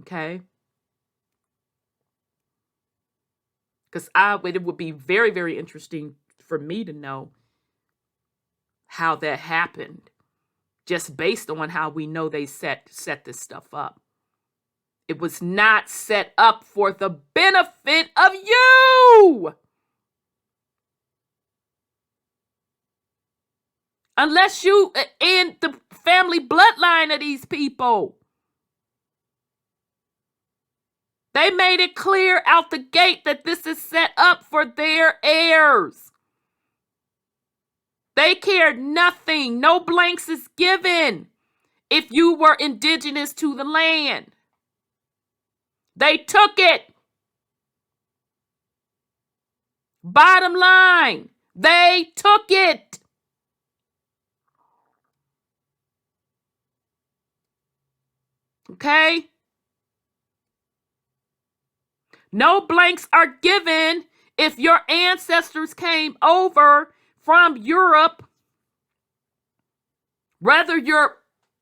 Okay? Because it would be very, very interesting for me to know how that happened, just based on how we know they set this stuff up. It was not set up for the benefit of you. Unless you in the family bloodline of these people. They made it clear out the gate that this is set up for their heirs. They cared nothing. No blanks is given if you were indigenous to the land. They took it. Bottom line, they took it. Okay? No blanks are given if your ancestors came over from Europe, whether you're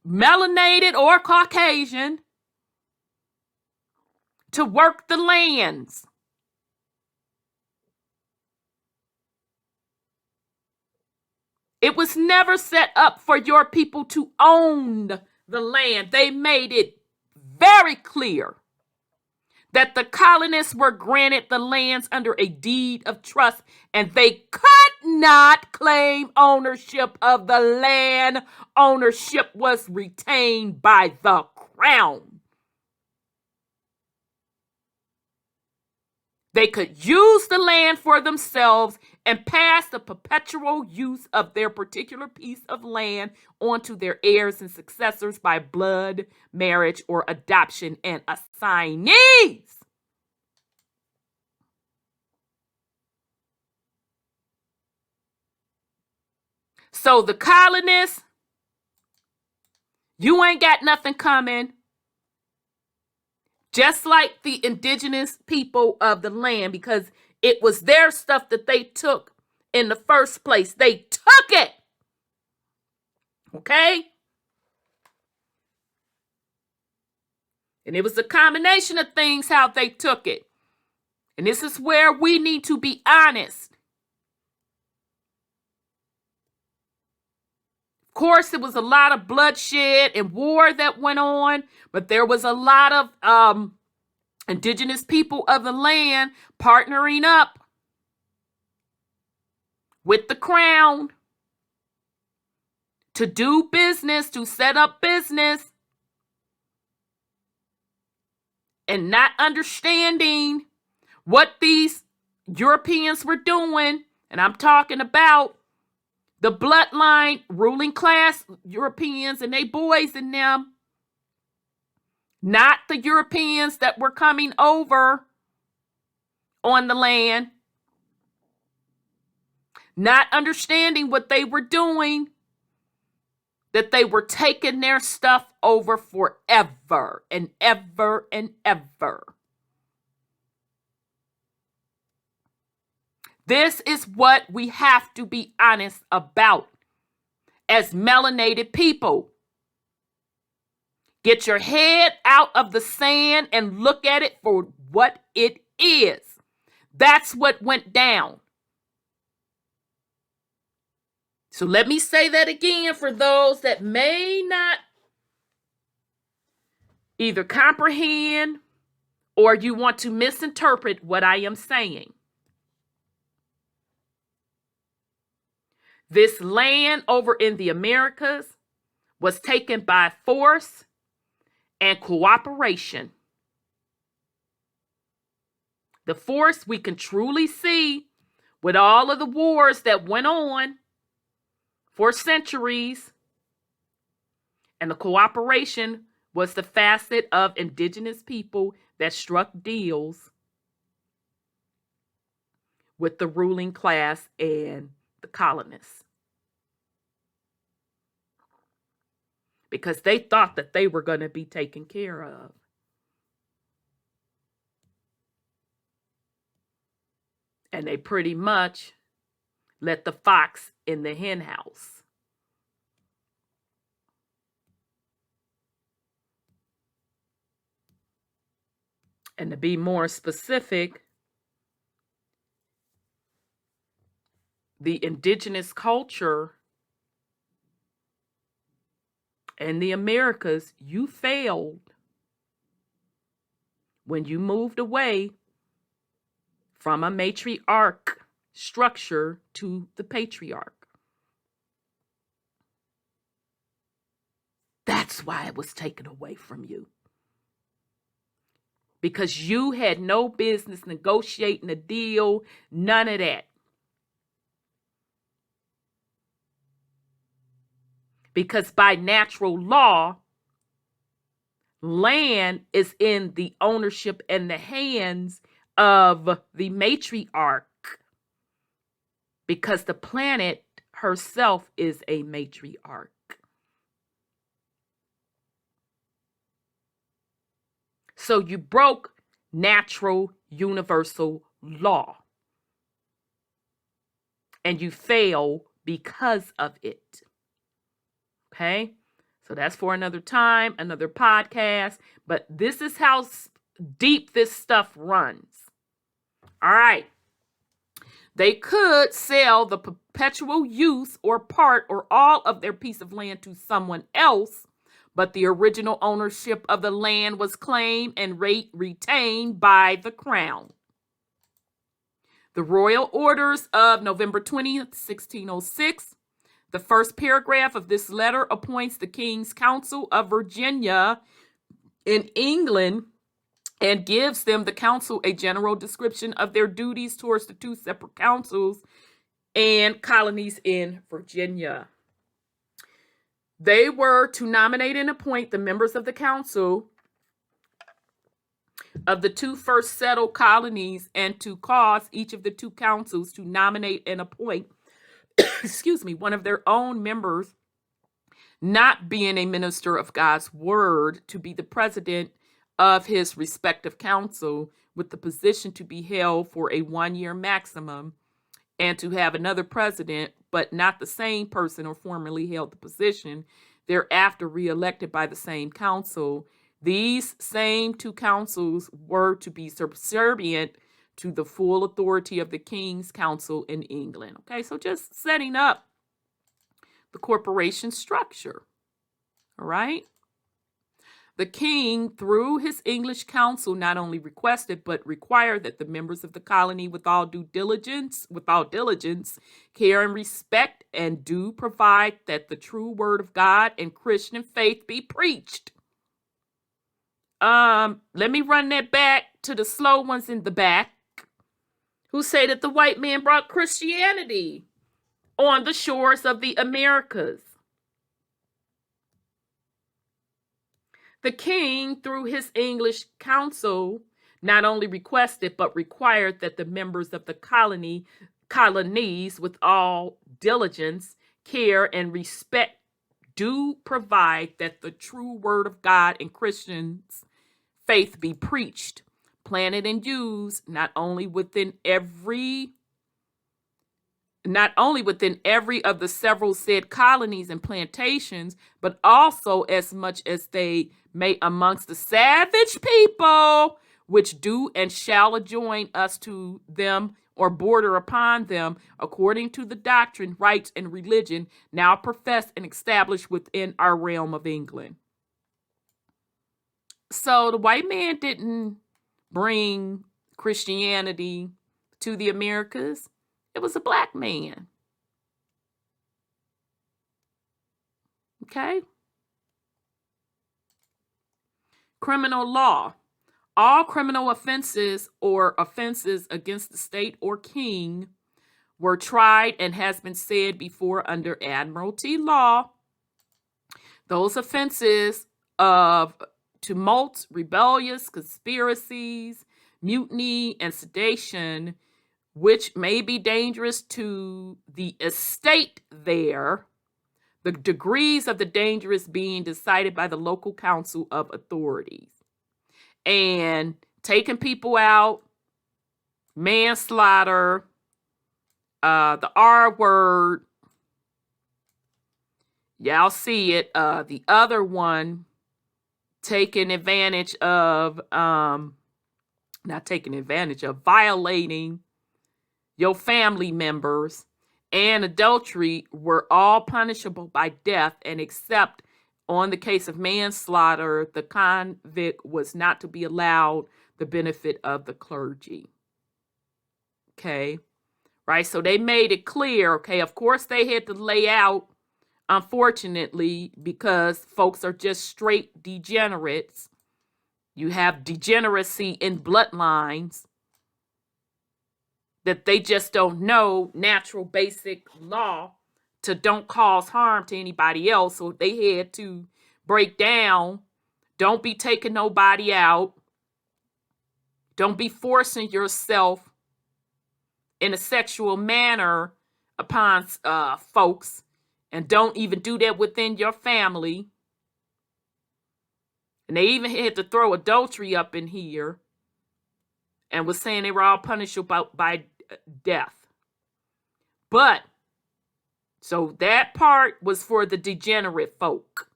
melanated or Caucasian, to work the lands. It was never set up for your people to own the land. They made it very clear that the colonists were granted the lands under a deed of trust, and they could not claim ownership of the land. Ownership was retained by the crown. They could use the land for themselves and pass the perpetual use of their particular piece of land onto their heirs and successors by blood, marriage, or adoption, and assignees. So the colonists, you ain't got nothing coming. Just like the indigenous people of the land, because it was their stuff that they took in the first place. They took it. Okay? And it was a combination of things how they took it. And this is where we need to be honest. Of course, there was a lot of bloodshed and war that went on, but there was a lot of indigenous people of the land partnering up with the crown to do business, to set up business, and not understanding what these Europeans were doing. And I'm talking about the bloodline ruling class Europeans and they boys in them. Not the Europeans that were coming over on the land. Not understanding what they were doing. That they were taking their stuff over forever and ever and ever. This is what we have to be honest about as melanated people. Get your head out of the sand and look at it for what it is. That's what went down. So let me say that again for those that may not either comprehend or you want to misinterpret what I am saying. This land over in the Americas was taken by force and cooperation. The force we can truly see with all of the wars that went on for centuries, and the cooperation was the facet of indigenous people that struck deals with the ruling class and the colonists. Because they thought that they were going to be taken care of. And they pretty much let the fox in the hen house. And to be more specific, the indigenous culture in the Americas, you failed when you moved away from a matriarch structure to the patriarch. That's why it was taken away from you. Because you had no business negotiating a deal, none of that. Because by natural law, land is in the ownership and the hands of the matriarch. Because the planet herself is a matriarch. So you broke natural universal law. And you fail because of it. Okay, so that's for another time, another podcast. But this is how deep this stuff runs. All right. They could sell the perpetual use or part or all of their piece of land to someone else, but the original ownership of the land was claimed and retained by the crown. The royal orders of November 20th, 1606. The first paragraph of this letter appoints the King's Council of Virginia in England and gives them, the council, a general description of their duties towards the two separate councils and colonies in Virginia. They were to nominate and appoint the members of the council of the two first settled colonies and to cause each of the two councils to nominate and appoint one of their own members, not being a minister of God's word, to be the president of his respective council, with the position to be held for a 1-year maximum, and to have another president, but not the same person or formerly held the position, thereafter reelected by the same council. These same two councils were to be subservient to the full authority of the King's Council in England. Okay, so just setting up the corporation structure. All right. The king, through his English council, not only requested but required that the members of the colony, with all diligence, care and respect, and do provide that the true word of God and Christian faith be preached. Let me run that back to the slow ones in the back, who say that the white man brought Christianity on the shores of the Americas. The king, through his English council, not only requested but required that the members of the colonies, with all diligence, care, and respect, do provide that the true word of God and Christians' faith be preached, planted, and used not only within every not only within every of the several said colonies and plantations, but also as much as they may amongst the savage people, which do and shall adjoin us to them or border upon them, according to the doctrine, rites, and religion now professed and established within our realm of England. So the white man didn't bring Christianity to the Americas. It was a black man. Okay? Criminal law. All criminal offenses or offenses against the state or king were tried and has been said before under admiralty law. Those offenses of tumults, rebellious, conspiracies, mutiny, and sedition, which may be dangerous to the estate there, the degrees of the dangerous being decided by the local council of authorities. And taking people out, manslaughter, the R word, y'all see it. The other one, taking advantage of, not taking advantage of, violating your family members, and adultery were all punishable by death, and except on the case of manslaughter, the convict was not to be allowed the benefit of the clergy. Okay, right? So they made it clear, okay, of course they had to lay out, unfortunately, because folks are just straight degenerates. You have degeneracy in bloodlines that they just don't know natural basic law to don't cause harm to anybody else. So they had to break down, don't be taking nobody out. Don't be forcing yourself in a sexual manner upon folks. And don't even do that within your family. And they even had to throw adultery up in here and was saying they were all punishable by death. But, so that part was for the degenerate folk.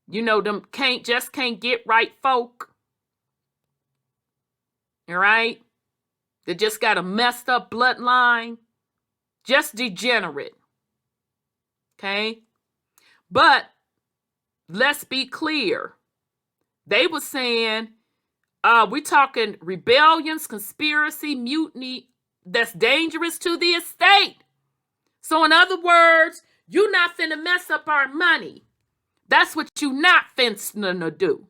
You know, them can't get right folk. All right? They just got a messed up bloodline. Just degenerate. Okay? But, let's be clear. They were saying, we're talking rebellions, conspiracy, mutiny that's dangerous to the estate. So in other words, you not finna mess up our money. That's what you not finna do.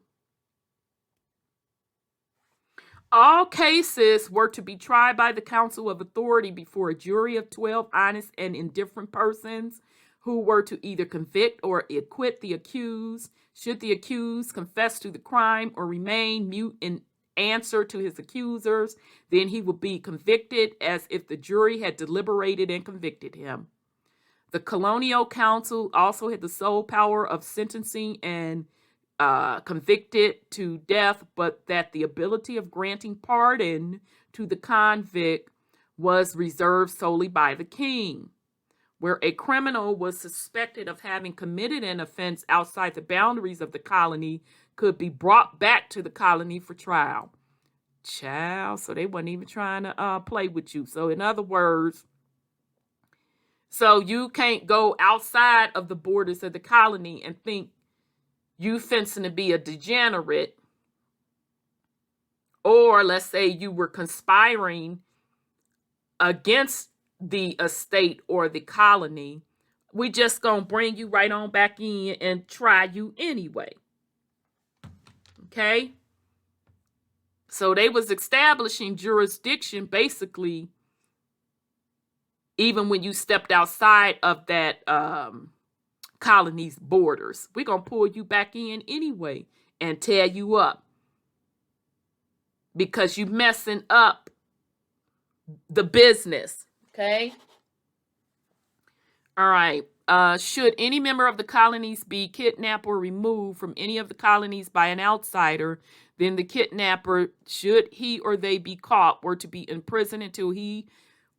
All cases were to be tried by the council of authority before a jury of 12 honest and indifferent persons who were to either convict or acquit the accused. Should the accused confess to the crime or remain mute in answer to his accusers, then he would be convicted as if the jury had deliberated and convicted him. The Colonial Council also had the sole power of sentencing and convicted to death, but that the ability of granting pardon to the convict was reserved solely by the king. Where a criminal was suspected of having committed an offense outside the boundaries of the colony could be brought back to the colony for trial. Child, so they wasn't even trying to play with you. So in other words, so you can't go outside of the borders of the colony and think you fencing to be a degenerate, or let's say you were conspiring against the estate or the colony. We just gonna bring you right on back in and try you anyway. Okay? So they was establishing jurisdiction basically even when you stepped outside of that colony's borders. We're gonna pull you back in anyway and tear you up because you messing up the business. Okay? All right. Should any member of the colonies be kidnapped or removed from any of the colonies by an outsider, then the kidnapper, should he or they be caught, were to be imprisoned until he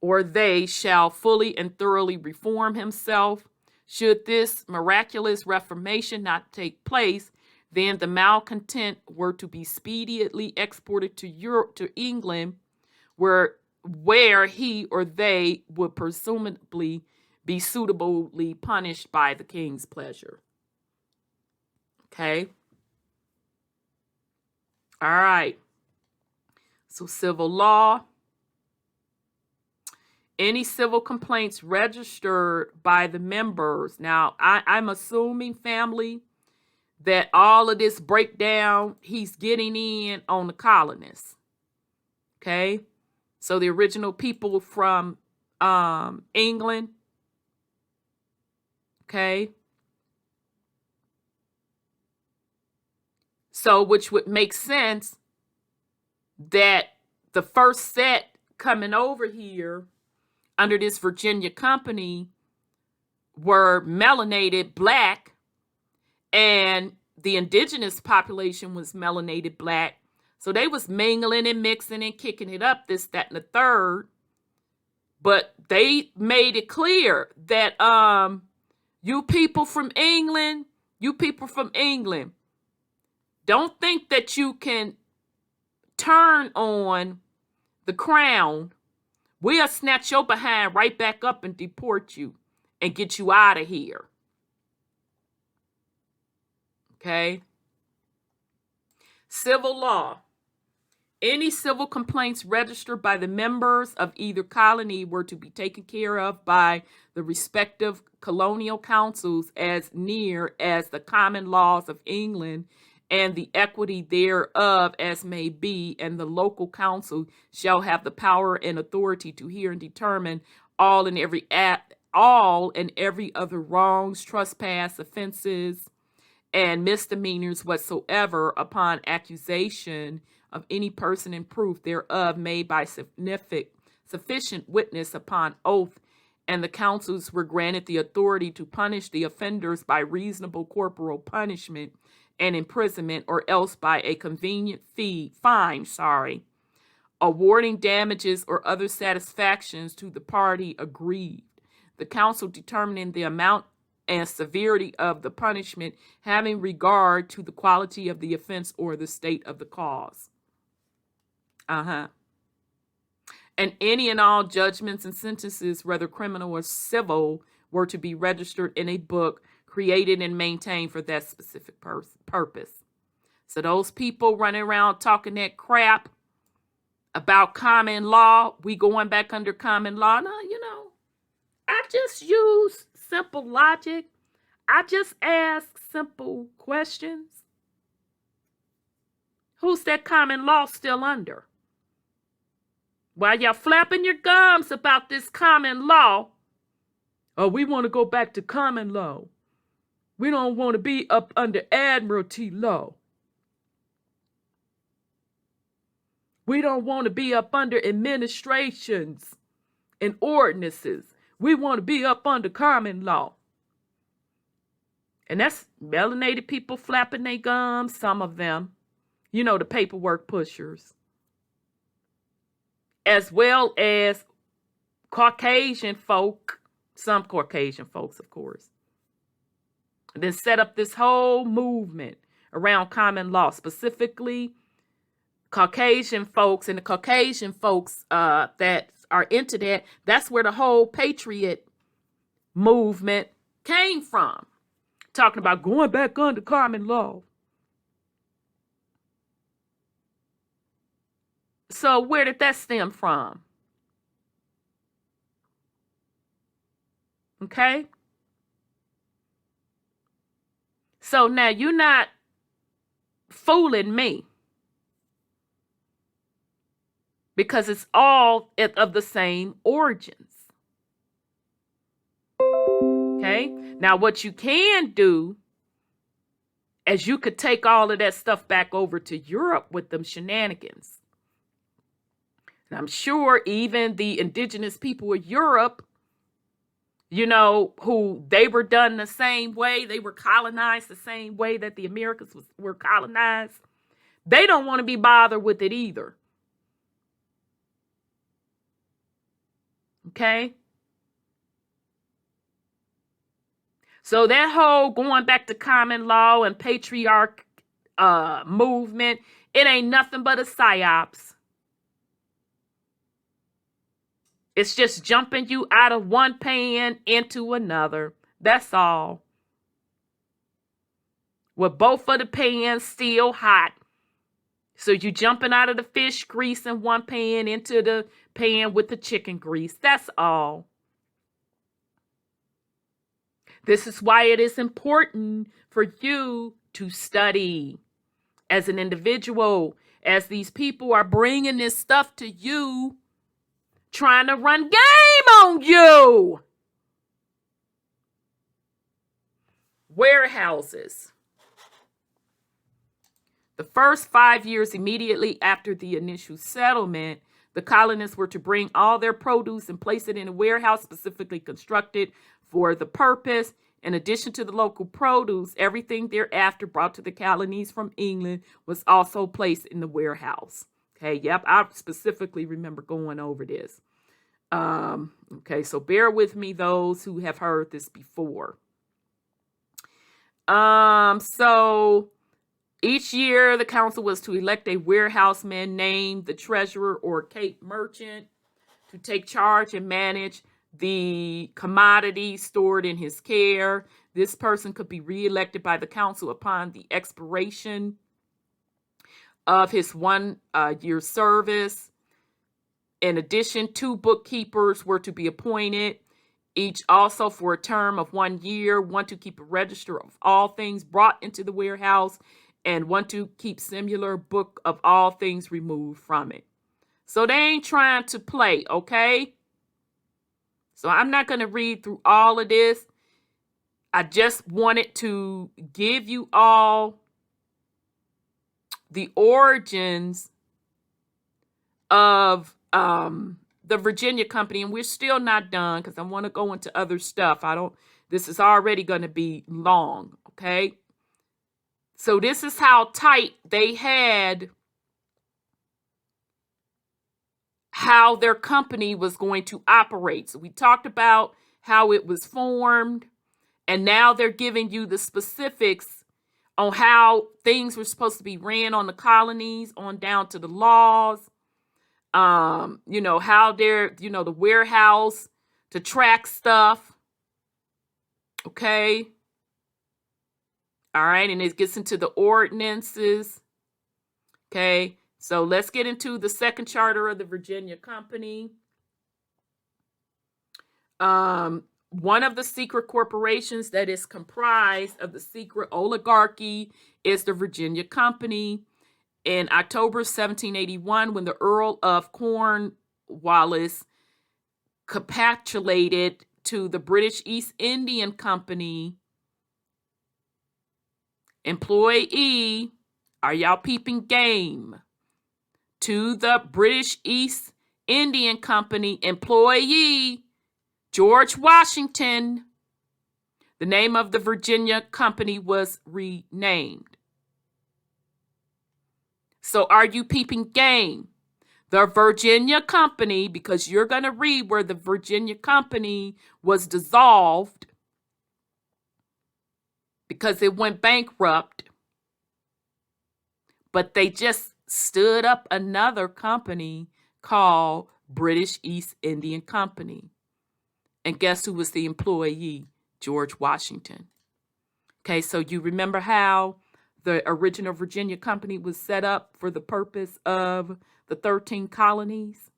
or they shall fully and thoroughly reform himself. Should this miraculous reformation not take place, then the malcontent were to be speedily exported to Europe, to England, where he or they would presumably be suitably punished by the king's pleasure. Okay. All right. So civil law. Any civil complaints registered by the members. Now, I'm assuming, family, that all of this breakdown he's getting in on the colonists. Okay? So the original people from England. Okay? So, which would make sense that the first set coming over here under this Virginia company were melanated black, and the indigenous population was melanated black. So they was mingling and mixing and kicking it up, this, that, and the third. But they made it clear that you people from England, don't think that you can turn on the crown. We'll snatch your behind right back up and deport you and get you out of here. Okay? Civil law. Any civil complaints registered by the members of either colony were to be taken care of by the respective colonial councils as near as the common laws of England and the equity thereof as may be, and the local council shall have the power and authority to hear and determine all and every other wrongs, trespass, offenses, and misdemeanors whatsoever upon accusation of any person and proof thereof made by sufficient witness upon oath, and the councils were granted the authority to punish the offenders by reasonable corporal punishment and imprisonment, or else by a convenient fine, awarding damages or other satisfactions to the party aggrieved. The council determining the amount and severity of the punishment, having regard to the quality of the offense or the state of the cause. And any and all judgments and sentences, whether criminal or civil, were to be registered in a book created and maintained for that specific purpose. So those people running around talking that crap about common law, we going back under common law. No, I just use simple logic. I just ask simple questions. Who's that common law still under? While y'all flapping your gums about this common law, oh, we want to go back to common law. We don't want to be up under admiralty law. We don't want to be up under administrations and ordinances. We want to be up under common law. And that's melanated people flapping their gums, some of them. The paperwork pushers. As well as Caucasian folk, some Caucasian folks, of course. And then set up this whole movement around common law, specifically Caucasian folks, and the Caucasian folks that are into that. That's where the whole patriot movement came from, talking about going back under common law. So where did that stem from? Okay. So now you're not fooling me, because it's all of the same origins. Okay. Now what you can do is you could take all of that stuff back over to Europe with them shenanigans. And I'm sure even the indigenous people of Europe, who they were done the same way, they were colonized the same way that the Americans were colonized. They don't want to be bothered with it either. Okay? So that whole going back to common law and patriarch movement, it ain't nothing but a psyops. It's just jumping you out of one pan into another. That's all. With both of the pans still hot. So you jumping out of the fish grease in one pan into the pan with the chicken grease. That's all. This is why it is important for you to study as an individual, as these people are bringing this stuff to you, trying to run game on you. Warehouses. The first 5 years immediately after the initial settlement, the colonists were to bring all their produce and place it in a warehouse specifically constructed for the purpose. In addition to the local produce, everything thereafter brought to the colonies from England was also placed in the warehouse. Okay, yep, I specifically remember going over this. Okay, so bear with me, those who have heard this before. So each year the council was to elect a warehouseman named the treasurer or Cape merchant to take charge and manage the commodities stored in his care. This person could be reelected by the council upon the expiration of his 1 year service. In addition, 2 bookkeepers were to be appointed, each also for a term of 1 year, one to keep a register of all things brought into the warehouse, and one to keep similar book of all things removed from it. So they ain't trying to play, okay? So I'm not going to read through all of this. I just wanted to give you all the origins of the Virginia Company, and we're still not done because I want to go into other stuff. This is already going to be long, okay? So this is how tight they had how their company was going to operate. So we talked about how it was formed, and now they're giving you the specifics on how things were supposed to be ran on the colonies, on down to the laws. How they're, the warehouse to track stuff. Okay. All right. And it gets into the ordinances. Okay. So let's get into the second charter of the Virginia Company. One of the secret corporations that is comprised of the secret oligarchy is the Virginia Company. In October 1781, when the Earl of Cornwallis capitulated to the British East Indian Company, employee, are y'all peeping game? To the British East Indian Company employee, George Washington, the name of the Virginia Company was renamed. So are you peeping game? The Virginia Company, because you're going to read where the Virginia Company was dissolved because it went bankrupt, but they just stood up another company called British East Indian Company. And guess who was the employee? George Washington. Okay, so you remember how the original Virginia Company was set up for the purpose of the 13 colonies?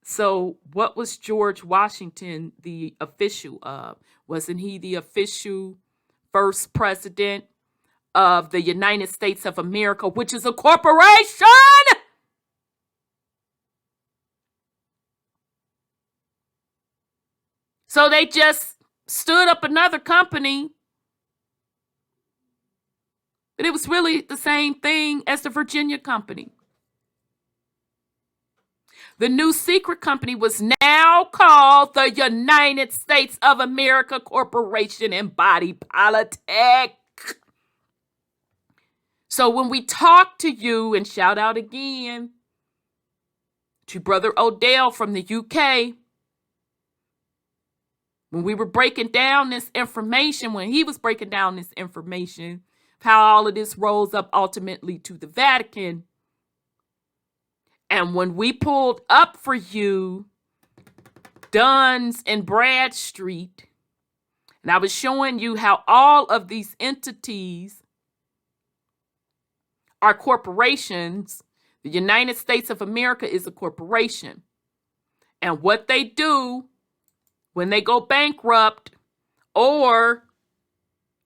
So what was George Washington the official of? Wasn't he the official first president of the United States of America, which is a corporation? So they just stood up another company, but it was really the same thing as the Virginia Company. The new secret company was now called the United States of America Corporation and Body Politic. So when we talk to you, and shout out again to Brother Odell from the UK, when we were breaking down this information, when he was breaking down this information, how all of this rolls up ultimately to the Vatican. And when we pulled up for you Duns and Bradstreet, and I was showing you how all of these entities are corporations. The United States of America is a corporation. And what they do when they go bankrupt, or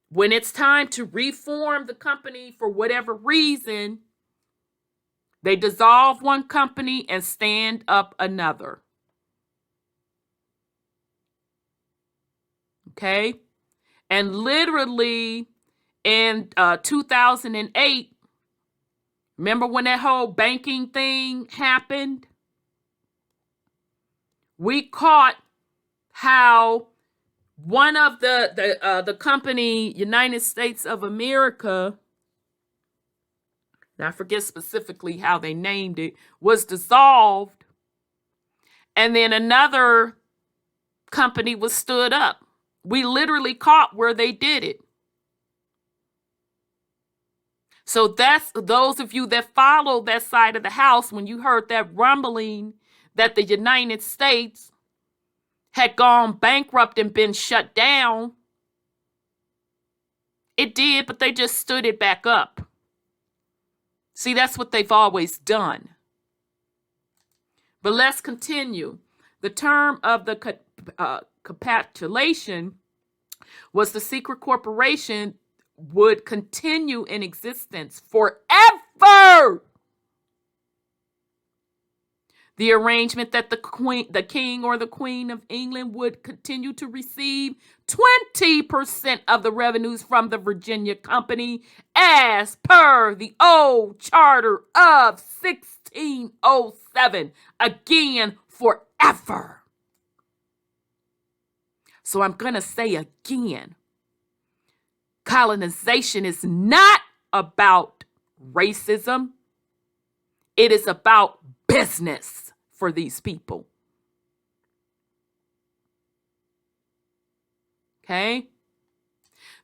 when it's time to reform the company for whatever reason, they dissolve one company and stand up another. Okay? And literally in 2008, remember when that whole banking thing happened? We caught how one of the company, United States of America, and I forget specifically how they named it, was dissolved, and then another company was stood up. We literally caught where they did it. So that's those of you that follow that side of the house, when you heard that rumbling that the United States had gone bankrupt and been shut down, it did, but they just stood it back up. See, that's what they've always done. But let's continue. The term of the capitulation was the secret corporation would continue in existence forever. The arrangement that the king or the queen of England would continue to receive 20% of the revenues from the Virginia Company as per the old charter of 1607. Again, forever. So I'm going to say again, colonization is not about racism. It is about business for these people. Okay?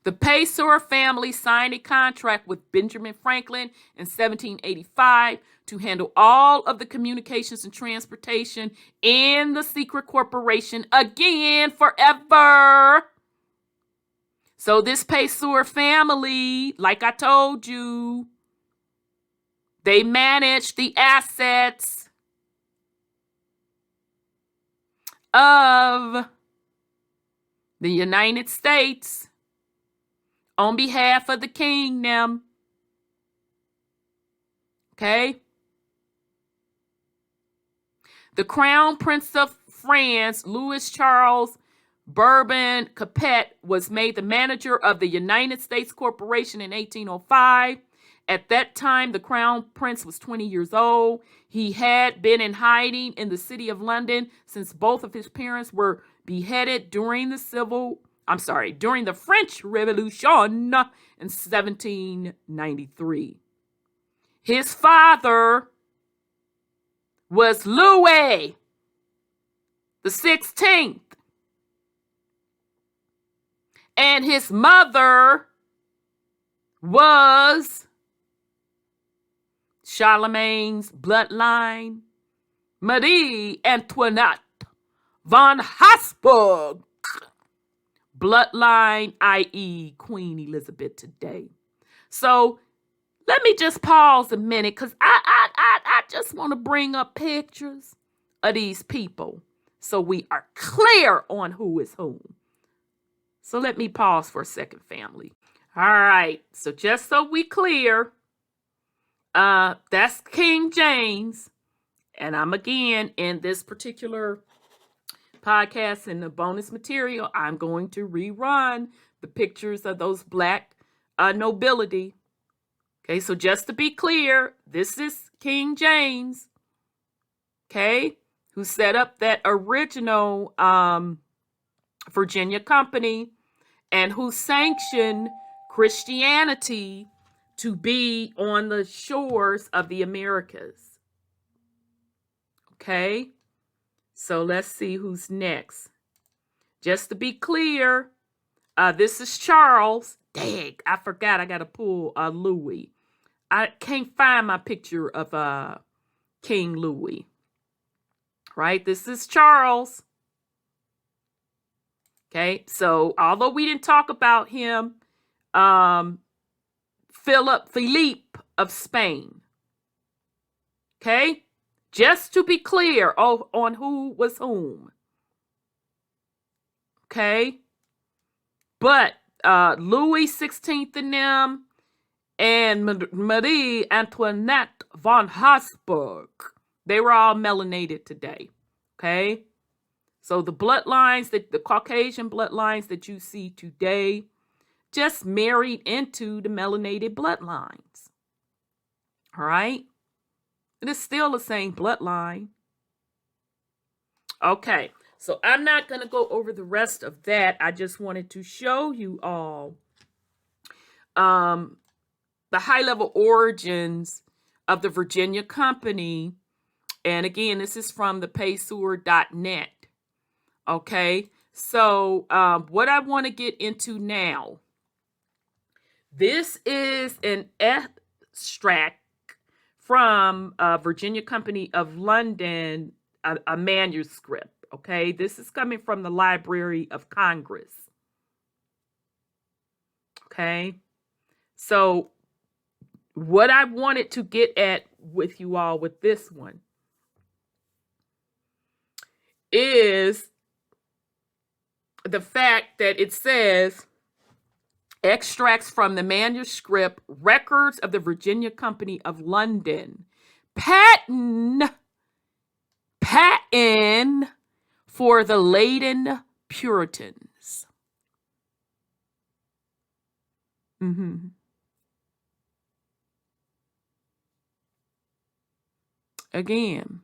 The Paysewer family signed a contract with Benjamin Franklin in 1785 to handle all of the communications and transportation in the secret corporation, again forever. So this Paysewer family, like I told you, they manage the assets of the United States on behalf of the kingdom. Okay? The Crown Prince of France, Louis Charles Bourbon Capet, was made the manager of the United States Corporation in 1805. At that time, the Crown Prince was 20 years old. He had been in hiding in the city of London since both of his parents were beheaded during the French Revolution in 1793. His father was Louis the 16th, and his mother was Charlemagne's bloodline, Marie Antoinette von Habsburg bloodline, i.e. Queen Elizabeth today. So let me just pause a minute, because I just want to bring up pictures of these people so we are clear on who is whom. So let me pause for a second, family. All right, so just so we clear, that's King James. And I'm again in this particular podcast and the bonus material, I'm going to rerun the pictures of those black nobility. Okay, so just to be clear, this is King James, okay, who set up that original Virginia Company and who sanctioned Christianity to be on the shores of the Americas. Okay, so let's see who's next. Just to be clear, this is Charles. Dang, I forgot I got to pull Louis. I can't find my picture of King Louis. Right, this is Charles. Okay, so although we didn't talk about him, Philippe of Spain. Okay, just to be clear on who was whom. Okay, but Louis XVI and them and Marie Antoinette von Habsburg, they were all melanated today. Okay, so the bloodlines, the Caucasian bloodlines that you see today, just married into the melanated bloodlines. All right, it is still the same bloodline. Okay, so I'm not going to go over the rest of that. I just wanted to show you all the high-level origins of the Virginia Company. And again, this is from the Paysewer.net. Okay, so what I want to get into now, this is an extract from Virginia Company of London, a manuscript. Okay, this is coming from the Library of Congress. Okay, so what I wanted to get at with you all with this one is the fact that it says extracts from the manuscript Records of the Virginia Company of London, patent for the laden Puritans. Again,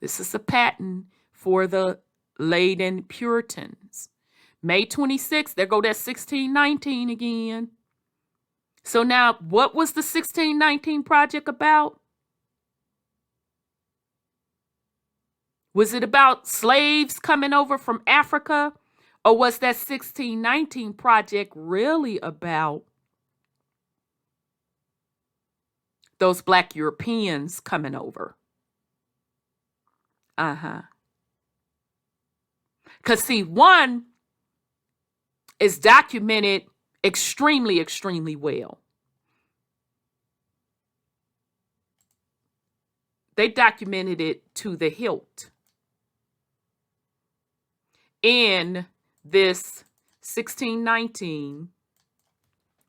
this is a patent for the laden Puritans. May 26th, there go that 1619 again. So now, what was the 1619 project about? Was it about slaves coming over from Africa? Or was that 1619 project really about those Black Europeans coming over? Because see, one is documented extremely, extremely well. They documented it to the hilt in this 1619.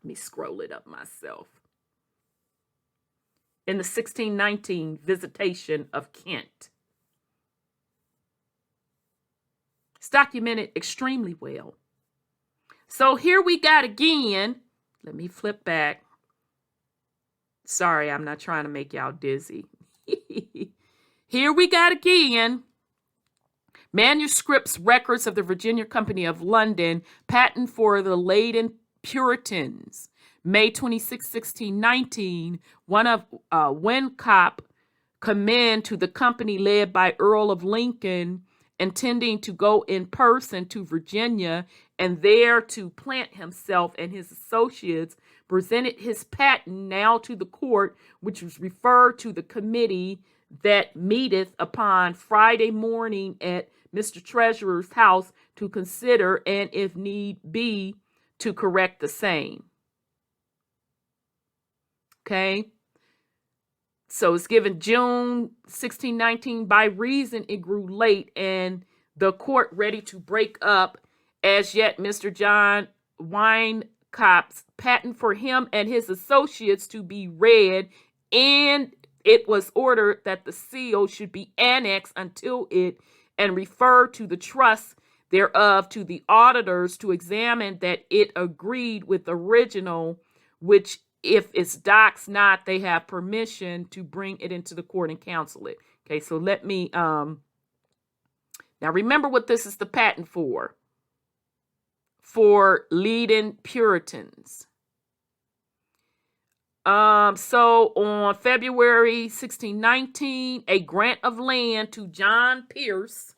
Let me scroll it up myself. In the 1619 Visitation of Kent. It's documented extremely well. So here we got again, let me flip back. Sorry, I'm not trying to make y'all dizzy. Here we got again, manuscripts, records of the Virginia Company of London, patent for the laden Puritans. May 26, 1619, one of Wincop commend to the company led by Earl of Lincoln, intending to go in person to Virginia and there to plant himself and his associates, presented his patent now to the court, which was referred to the committee that meeteth upon Friday morning at Mr. Treasurer's house to consider and, if need be, to correct the same. Okay. So it's given June 1619. By reason it grew late and the court ready to break up. As yet, Mr. John Winecop's patent for him and his associates to be read, and it was ordered that the seal should be annexed until it and referred to the trust thereof to the auditors to examine that it agreed with the original, which if it's docs not, they have permission to bring it into the court and counsel it. Okay, so let me, now remember what this is the patent for leading Puritans. So on February 1619, a grant of land to John Pierce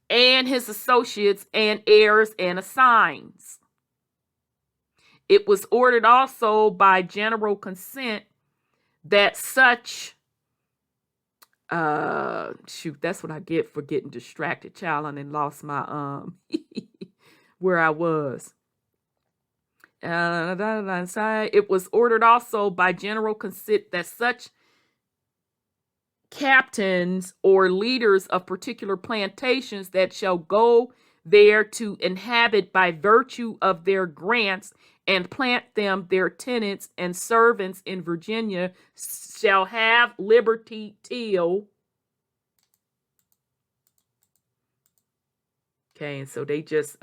and his associates and heirs and assigns. It was ordered also by general consent that such that's what I get for getting distracted, child, and then lost my where I was. It was ordered also by general consent that such captains or leaders of particular plantations that shall go there to inhabit by virtue of their grants and plant them their tenants and servants in Virginia shall have liberty till. Okay, and so they just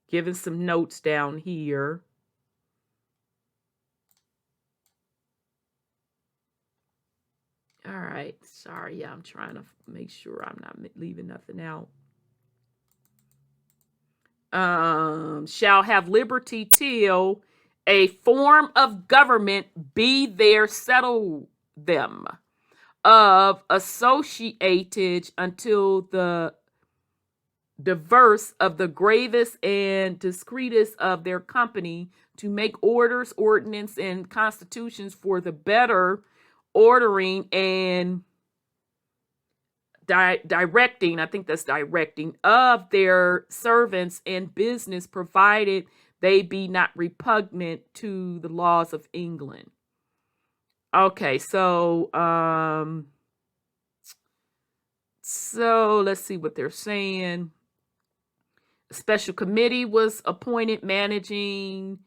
giving some notes down here. All right, sorry, I'm trying to make sure I'm not leaving nothing out. Shall have liberty till a form of government be there settle them, of associated until the diverse of the gravest and discreetest of their company to make orders, ordinance, and constitutions for the better ordering and directing, I think that's directing, of their servants and business, provided they be not repugnant to the laws of England. Okay, so let's see what they're saying. A special committee was appointed managing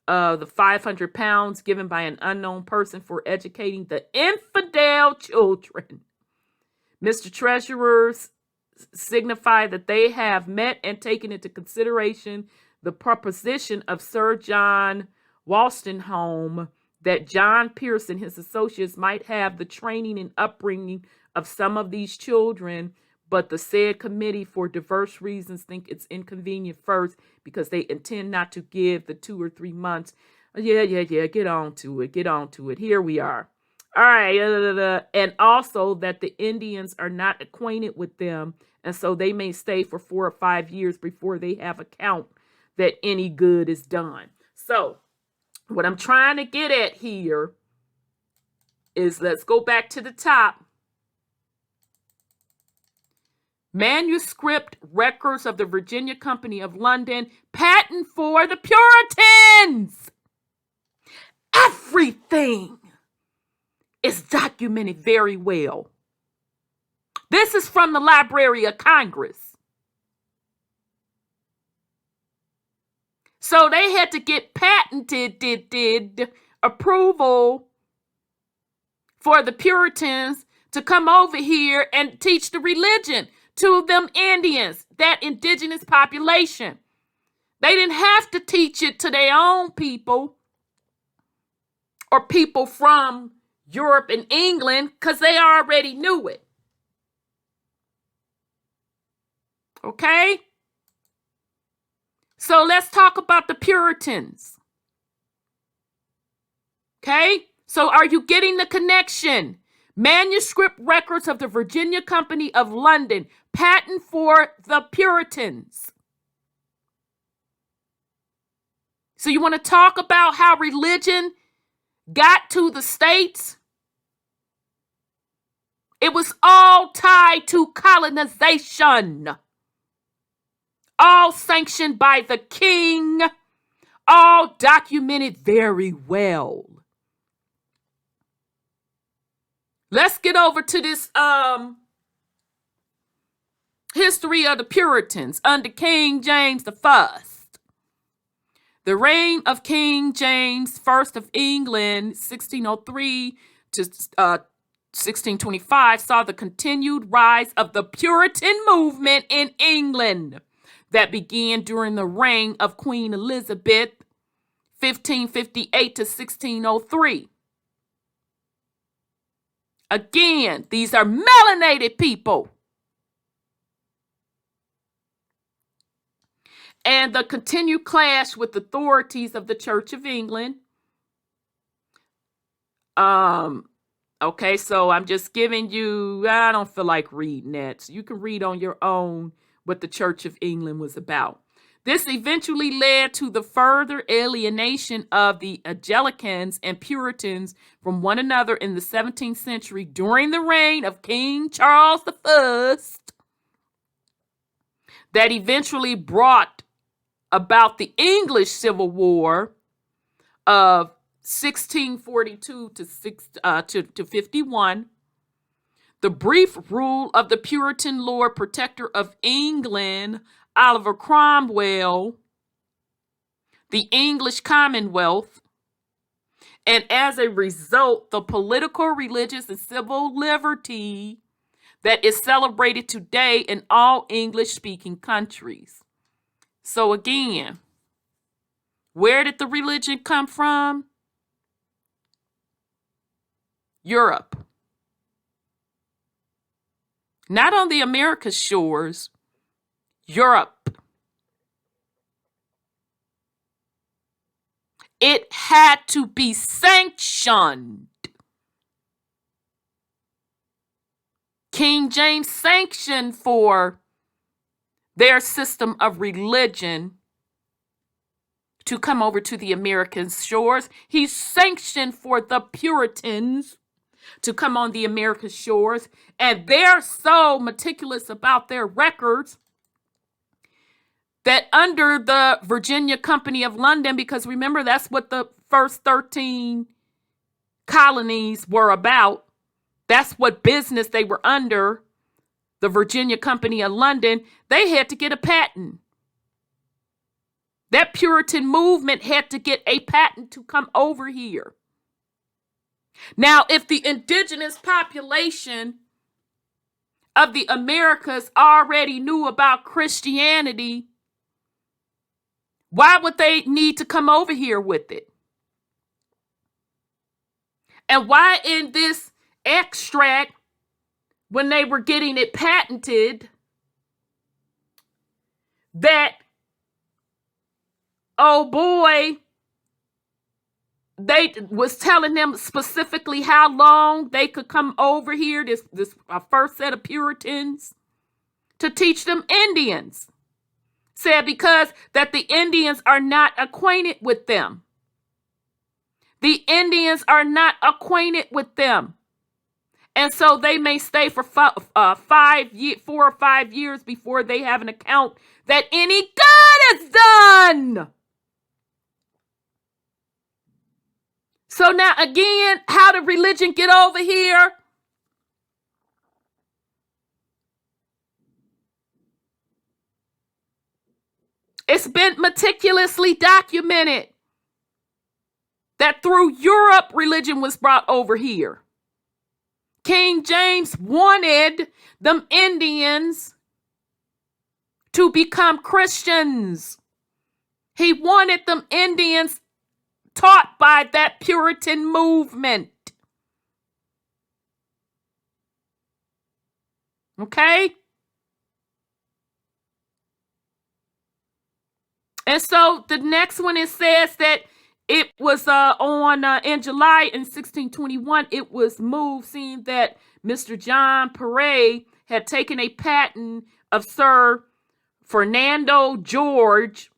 the 500 pounds given by an unknown person for educating the infidel children. Mr. Treasurers signify that they have met and taken into consideration the proposition of Sir John Wolstenholme that John Pierce and his associates might have the training and upbringing of some of these children, but the said committee, for diverse reasons, think it's inconvenient first because they intend not to give the 2 or 3 months. Yeah, get on to it. Here we are. All right, and also that the Indians are not acquainted with them, and so they may stay for 4 or 5 years before they have account that any good is done. So what I'm trying to get at here is, let's go back to the top. Manuscript records of the Virginia Company of London, patent for the Puritans. Everything is documented very well. This is from the Library of Congress. So they had to get patented approval for the Puritans to come over here and teach the religion to them Indians, that indigenous population. They didn't have to teach it to their own people or people from Europe and England because they already knew it. Okay? So let's talk about the Puritans. Okay? So are you getting the connection? Manuscript records of the Virginia Company of London, patent for the Puritans. So you want to talk about how religion got to the States? It was all tied to colonization. All sanctioned by the king. All documented very well. Let's get over to this history of the Puritans under King James I. The reign of King James I of England, 1603 to 1625, saw the continued rise of the Puritan movement in England that began during the reign of Queen Elizabeth, 1558 to 1603. Again, these are melanated people. And the continued clash with authorities of the Church of England, Okay, so I'm just giving you, I don't feel like reading that. So you can read on your own what the Church of England was about. This eventually led to the further alienation of the Anglicans and Puritans from one another in the 17th century during the reign of King Charles I, that eventually brought about the English Civil War of 1642 to 51, the brief rule of the Puritan Lord Protector of England, Oliver Cromwell, the English Commonwealth, and as a result, the political, religious, and civil liberty that is celebrated today in all English-speaking countries. So again, where did the religion come from? Europe. Not on the America's shores, Europe. It had to be sanctioned. King James sanctioned for their system of religion to come over to the American shores. He sanctioned for the Puritans to come on the American shores, and they're so meticulous about their records that under the Virginia Company of London, because remember that's what the first 13 colonies were about, that's what business they were under, the Virginia Company of London, they had to get a patent. That Puritan movement had to get a patent to come over here. Now, if the indigenous population of the Americas already knew about Christianity, why would they need to come over here with it? And why in this extract, when they were getting it patented, that, oh boy, they was telling them specifically how long they could come over here, this first set of Puritans, to teach them Indians. Said because that the Indians are not acquainted with them. The Indians are not acquainted with them. And so they may stay for 4 or 5 years before they have an account that any good is done. So now again, how did religion get over here? It's been meticulously documented that through Europe, religion was brought over here. King James wanted them Indians to become Christians. He wanted them Indians taught by that Puritan movement. Okay? And so the next one, it says that it was in July in 1621, it was moved, seeing that Mr. John Perret had taken a patent of Sir Fernando George,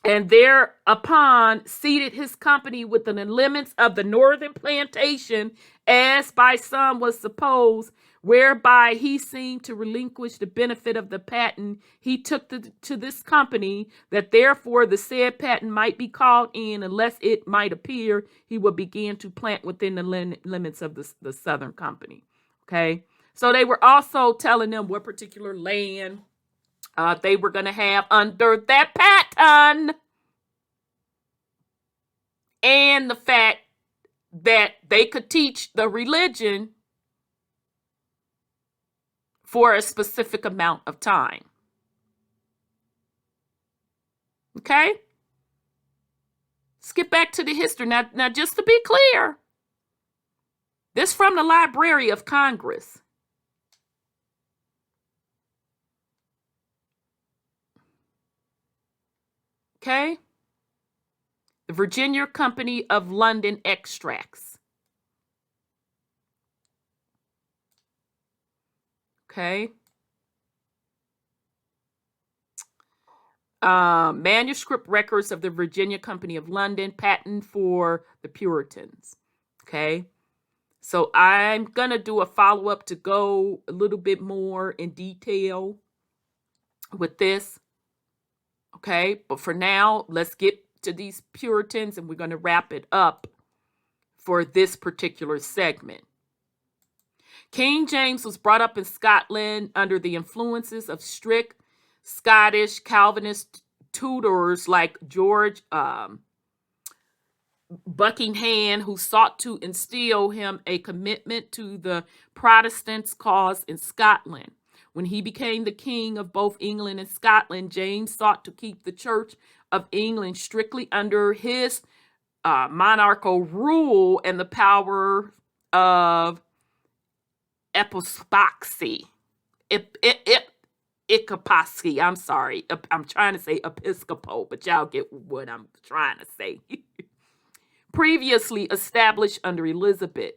and thereupon ceded his company within the limits of the northern plantation, as by some was supposed, whereby he seemed to relinquish the benefit of the patent he took to this company, that therefore the said patent might be called in, unless it might appear he would begin to plant within the limits of the Southern Company. Okay, so they were also telling them what particular land they were going to have under that patent, and the fact that they could teach the religion for a specific amount of time. Okay? Let's get back to the history. Now, just to be clear, this from the Library of Congress. Okay? The Virginia Company of London extracts. Okay. Manuscript records of the Virginia Company of London, patent for the Puritans. Okay. So I'm going to do a follow-up to go a little bit more in detail with this. Okay. But for now, let's get to these Puritans and we're going to wrap it up for this particular segment. King James was brought up in Scotland under the influences of strict Scottish Calvinist tutors like George Buckingham, who sought to instill him a commitment to the Protestants' cause in Scotland. When he became the king of both England and Scotland, James sought to keep the Church of England strictly under his monarchical rule and the power of episcopacy. I'm sorry. I'm trying to say episcopal, but y'all get what I'm trying to say. Previously established under Elizabeth.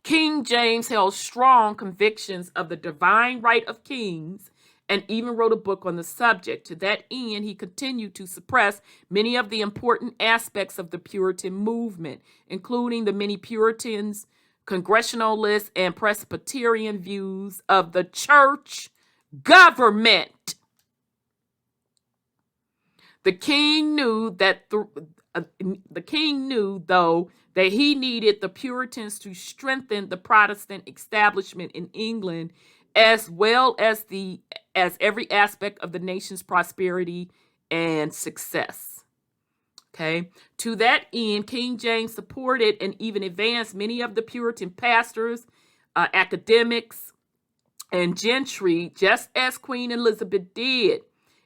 King James held strong convictions of the divine right of kings and even wrote a book on the subject. To that end, he continued to suppress many of the important aspects of the Puritan movement, including the many Puritans, Congregationalist, and Presbyterian views of the church government. The king knew, though, that he needed the Puritans to strengthen the Protestant establishment in England, as well as every aspect of the nation's prosperity and success. Okay. To that end, King James supported and even advanced many of the Puritan pastors, academics, and gentry, just as Queen Elizabeth did,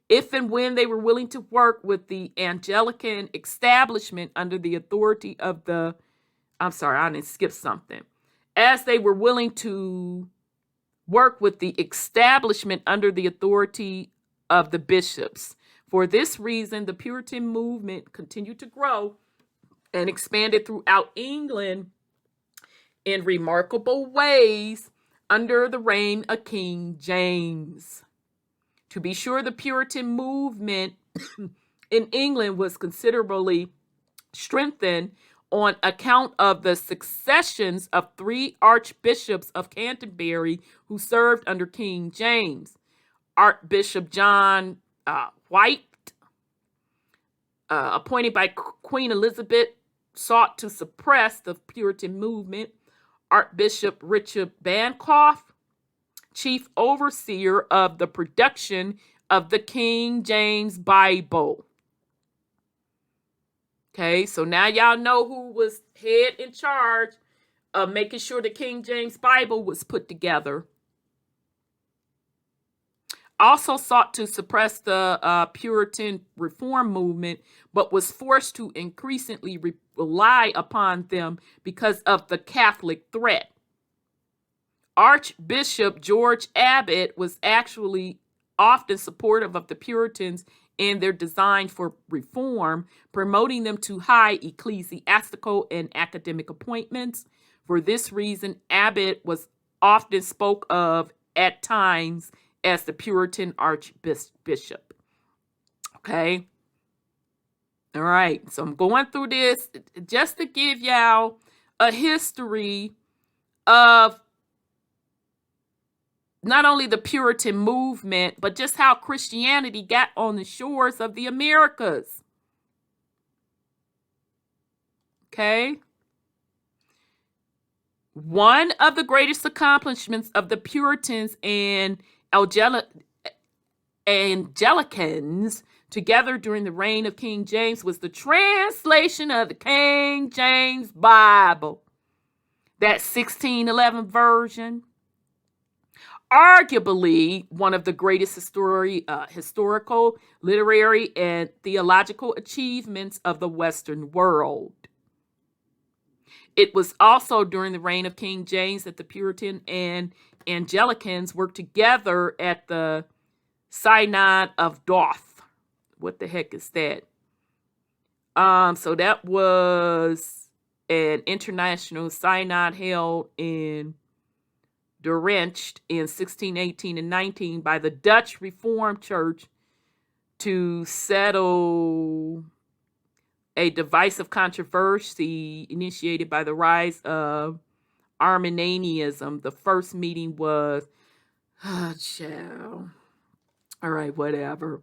if and when they were willing to work with the Anglican establishment under the authority of the, I'm sorry, I didn't skip something. As they were willing to work with the establishment under the authority of the bishops. For this reason, the Puritan movement continued to grow and expanded throughout England in remarkable ways under the reign of King James. To be sure, the Puritan movement in England was considerably strengthened on account of the successions of 3 archbishops of Canterbury who served under King James. Archbishop John White, appointed by Queen Elizabeth, sought to suppress the Puritan movement. Archbishop Richard Bancroft, chief overseer of the production of the King James Bible. Okay, so now y'all know who was head in charge of making sure the King James Bible was put together. Also sought to suppress the Puritan reform movement, but was forced to increasingly rely upon them because of the Catholic threat. Archbishop George Abbot was actually often supportive of the Puritans in their design for reform, promoting them to high ecclesiastical and academic appointments. For this reason, Abbot was often spoke of at times as the Puritan archbishop. Okay. All right. So I'm going through this just to give y'all a history of not only the Puritan movement, but just how Christianity got on the shores of the Americas. Okay. One of the greatest accomplishments of the Puritans and Anglicans together during the reign of King James was the translation of the King James Bible, that 1611 version. Arguably one of the greatest historical, literary, and theological achievements of the Western world. It was also during the reign of King James that the Puritan and Anglicans worked together at the Synod of Dort. What the heck is that? So that was an international synod held in Dort in 1618 and 19 by the Dutch Reformed Church to settle a divisive controversy initiated by the rise of Arminianism. The first meeting was, all right, whatever.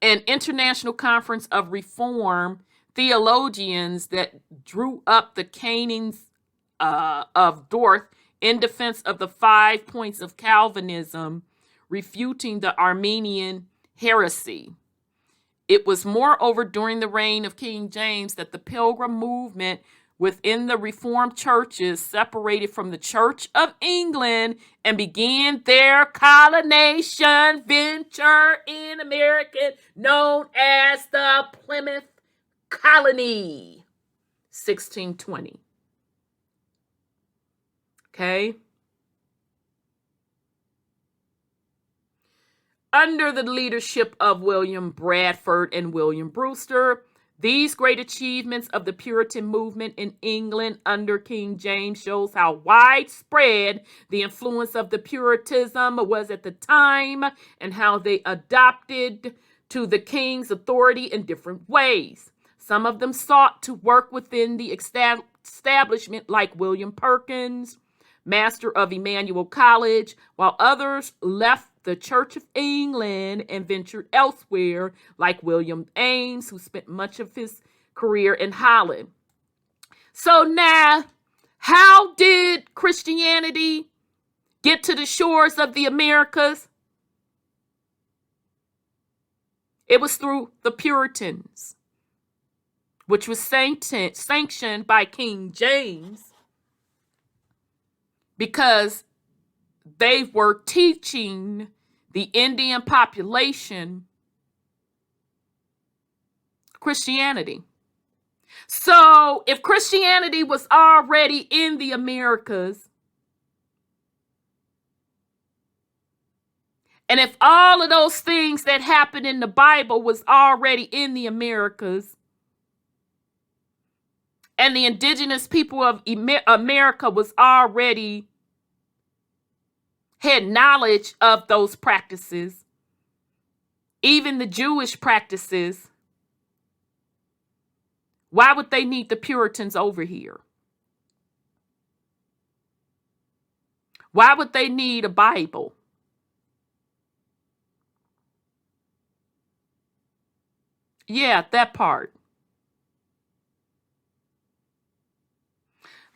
An international conference of reform theologians that drew up the canons of Dort in defense of the 5 points of Calvinism, refuting the Arminian heresy. It was moreover during the reign of King James that the Pilgrim movement within the Reformed churches separated from the Church of England and began their colonization venture in America known as the Plymouth Colony, 1620. Okay? Under the leadership of William Bradford and William Brewster, these great achievements of the Puritan movement in England under King James shows how widespread the influence of the Puritanism was at the time and how they adopted to the king's authority in different ways. Some of them sought to work within the establishment like William Perkins, master of Emmanuel College, while others left the Church of England and ventured elsewhere, like William Ames, who spent much of his career in Holland. So now, how did Christianity get to the shores of the Americas? It was through the Puritans, which was sanctioned by King James, because they were teaching the Indian population Christianity. So if Christianity was already in the Americas, and if all of those things that happened in the Bible was already in the Americas, and the indigenous people of America was already had knowledge of those practices, even the Jewish practices, why would they need the Puritans over here? Why would they need a Bible? Yeah, that part.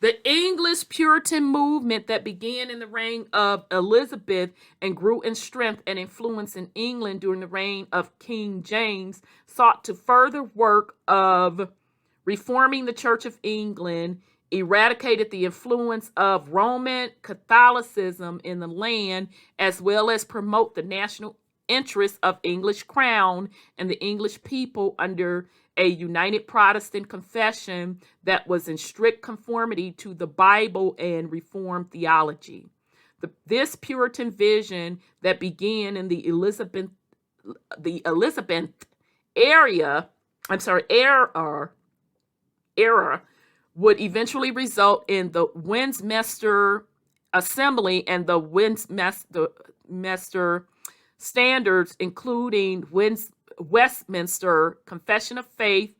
The English Puritan movement that began in the reign of Elizabeth and grew in strength and influence in England during the reign of King James sought to further work of reforming the Church of England, eradicated the influence of Roman Catholicism in the land, as well as promote the national interests of English crown and the English people under a united Protestant confession that was in strict conformity to the Bible and Reformed theology. This Puritan vision that began in the Elizabeth era would eventually result in the Westminster Assembly and the Westminster Standards, including Westminster Confession of Faith,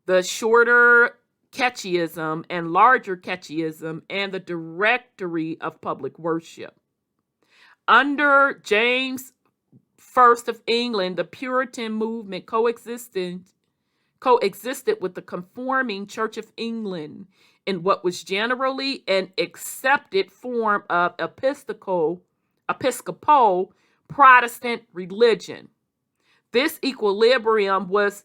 the Shorter Catechism and Larger Catechism, and the Directory of Public Worship. Under James I of England, the Puritan movement coexisted with the conforming Church of England in what was generally an accepted form of Episcopal Protestant religion. This equilibrium was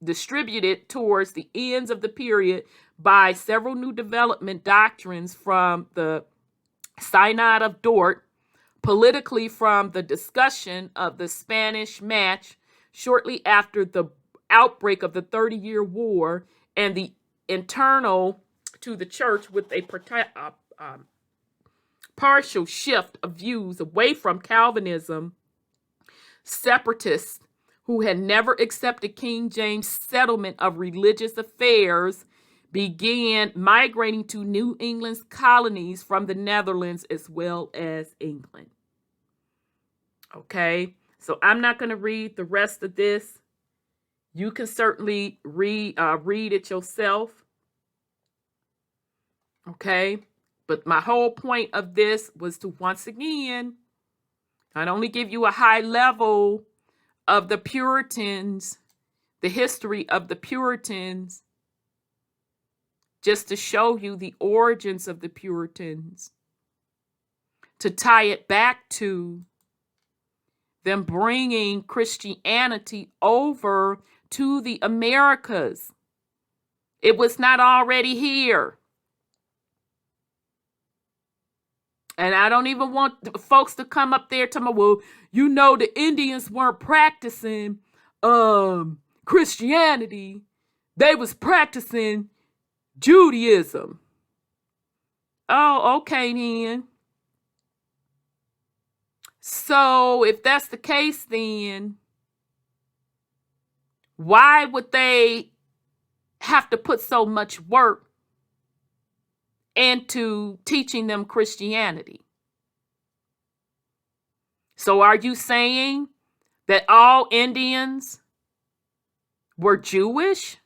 distributed towards the ends of the period by several new development doctrines from the Synod of Dort, politically from the discussion of the Spanish Match shortly after the outbreak of the 30-Year War, and the internal to the church with a partial shift of views away from Calvinism. Separatists who had never accepted King James' settlement of religious affairs began migrating to New England's colonies from the Netherlands as well as England. Okay, so I'm not going to read the rest of this. You can certainly read it yourself. Okay, but my whole point of this was to once again not only give you a high level of the Puritans, the history of the Puritans, just to show you the origins of the Puritans, to tie it back to them bringing Christianity over to the Americas. It was not already here. And I don't even want folks to come up there to me, well, you know, the Indians weren't practicing Christianity. They was practicing Judaism. Oh, okay then. So if that's the case, then why would they have to put so much work into teaching them Christianity? So are you saying that all Indians were Jewish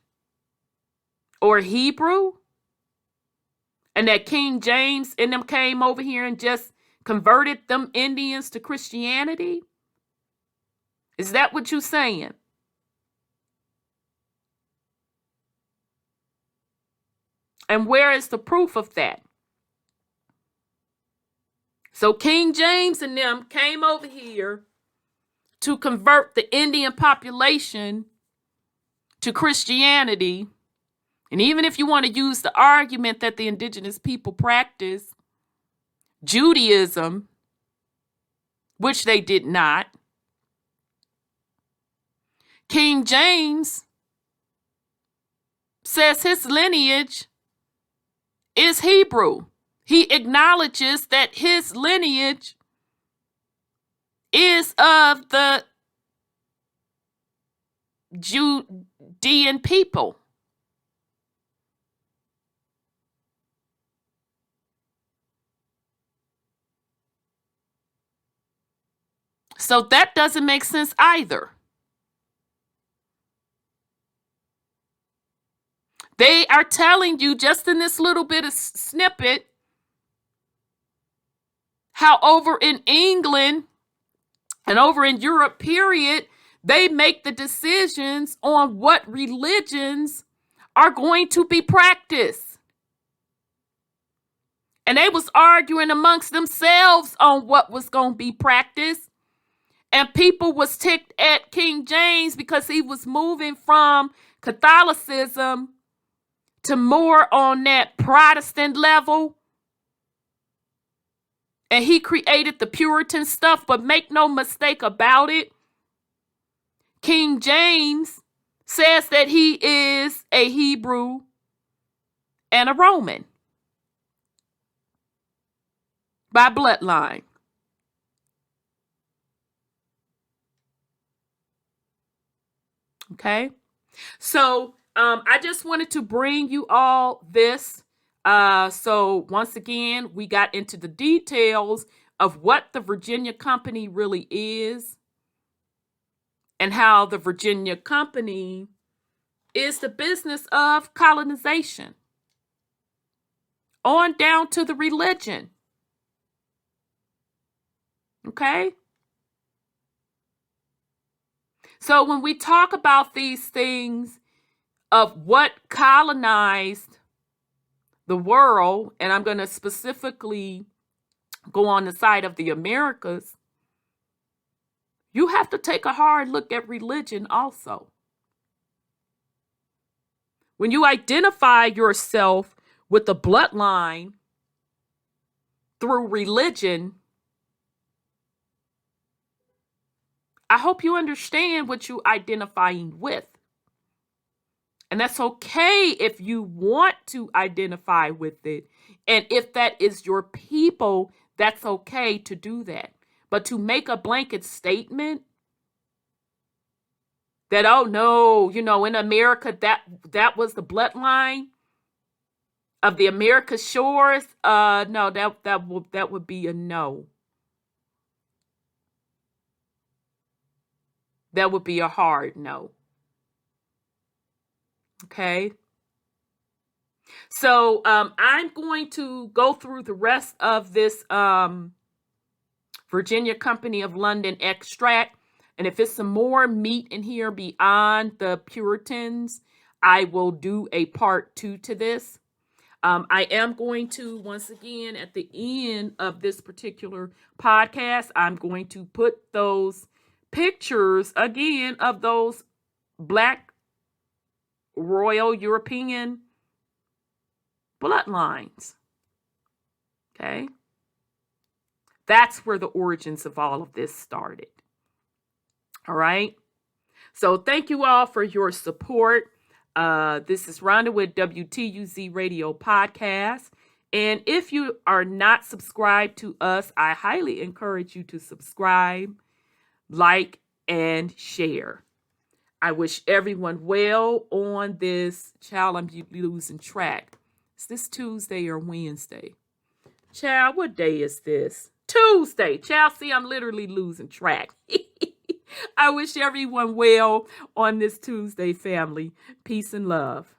or Hebrew, and that King James and them came over here and just converted them Indians to Christianity? Is that what you're saying? And where is the proof of that? So King James and them came over here to convert the Indian population to Christianity. And even if you want to use the argument that the indigenous people practice Judaism, which they did not, King James says his lineage is Hebrew. He acknowledges that his lineage is of the Judean people. So that doesn't make sense either. They are telling you just in this little bit of snippet how over in England and over in Europe, period, they make the decisions on what religions are going to be practiced. And they was arguing amongst themselves on what was going to be practiced. And people was ticked at King James because he was moving from Catholicism to more on that Protestant level. And he created the Puritan stuff, but make no mistake about it, King James says that he is a Hebrew and a Roman by bloodline. Okay, so I just wanted to bring you all this. So once again, we got into the details of what the Virginia Company really is and how the Virginia Company is the business of colonization on down to the religion. Okay? So when we talk about these things of what colonized the world, and I'm going to specifically go on the side of the Americas, you have to take a hard look at religion also. When you identify yourself with the bloodline through religion, I hope you understand what you're identifying with. And that's okay if you want to identify with it. And if that is your people, that's okay to do that. But to make a blanket statement that, oh no, in America, that was the bloodline. Of the America shores, no, that would be a no. That would be a hard no. Okay. So I'm going to go through the rest of this Virginia Company of London extract. And if it's some more meat in here beyond the Puritans, I will do a part 2 to this. I am going to, once again, at the end of this particular podcast, I'm going to put those pictures again of those Black Royal European bloodlines. Okay. That's where the origins of all of this started. All right. So thank you all for your support. This is Rhonda with WTUZ Radio Podcast. And if you are not subscribed to us, I highly encourage you to subscribe, like, and share. I wish everyone well on this. Child, I'm losing track. Is this Tuesday or Wednesday? Child, what day is this? Tuesday. Child, see, I'm literally losing track. I wish everyone well on this Tuesday, family. Peace and love.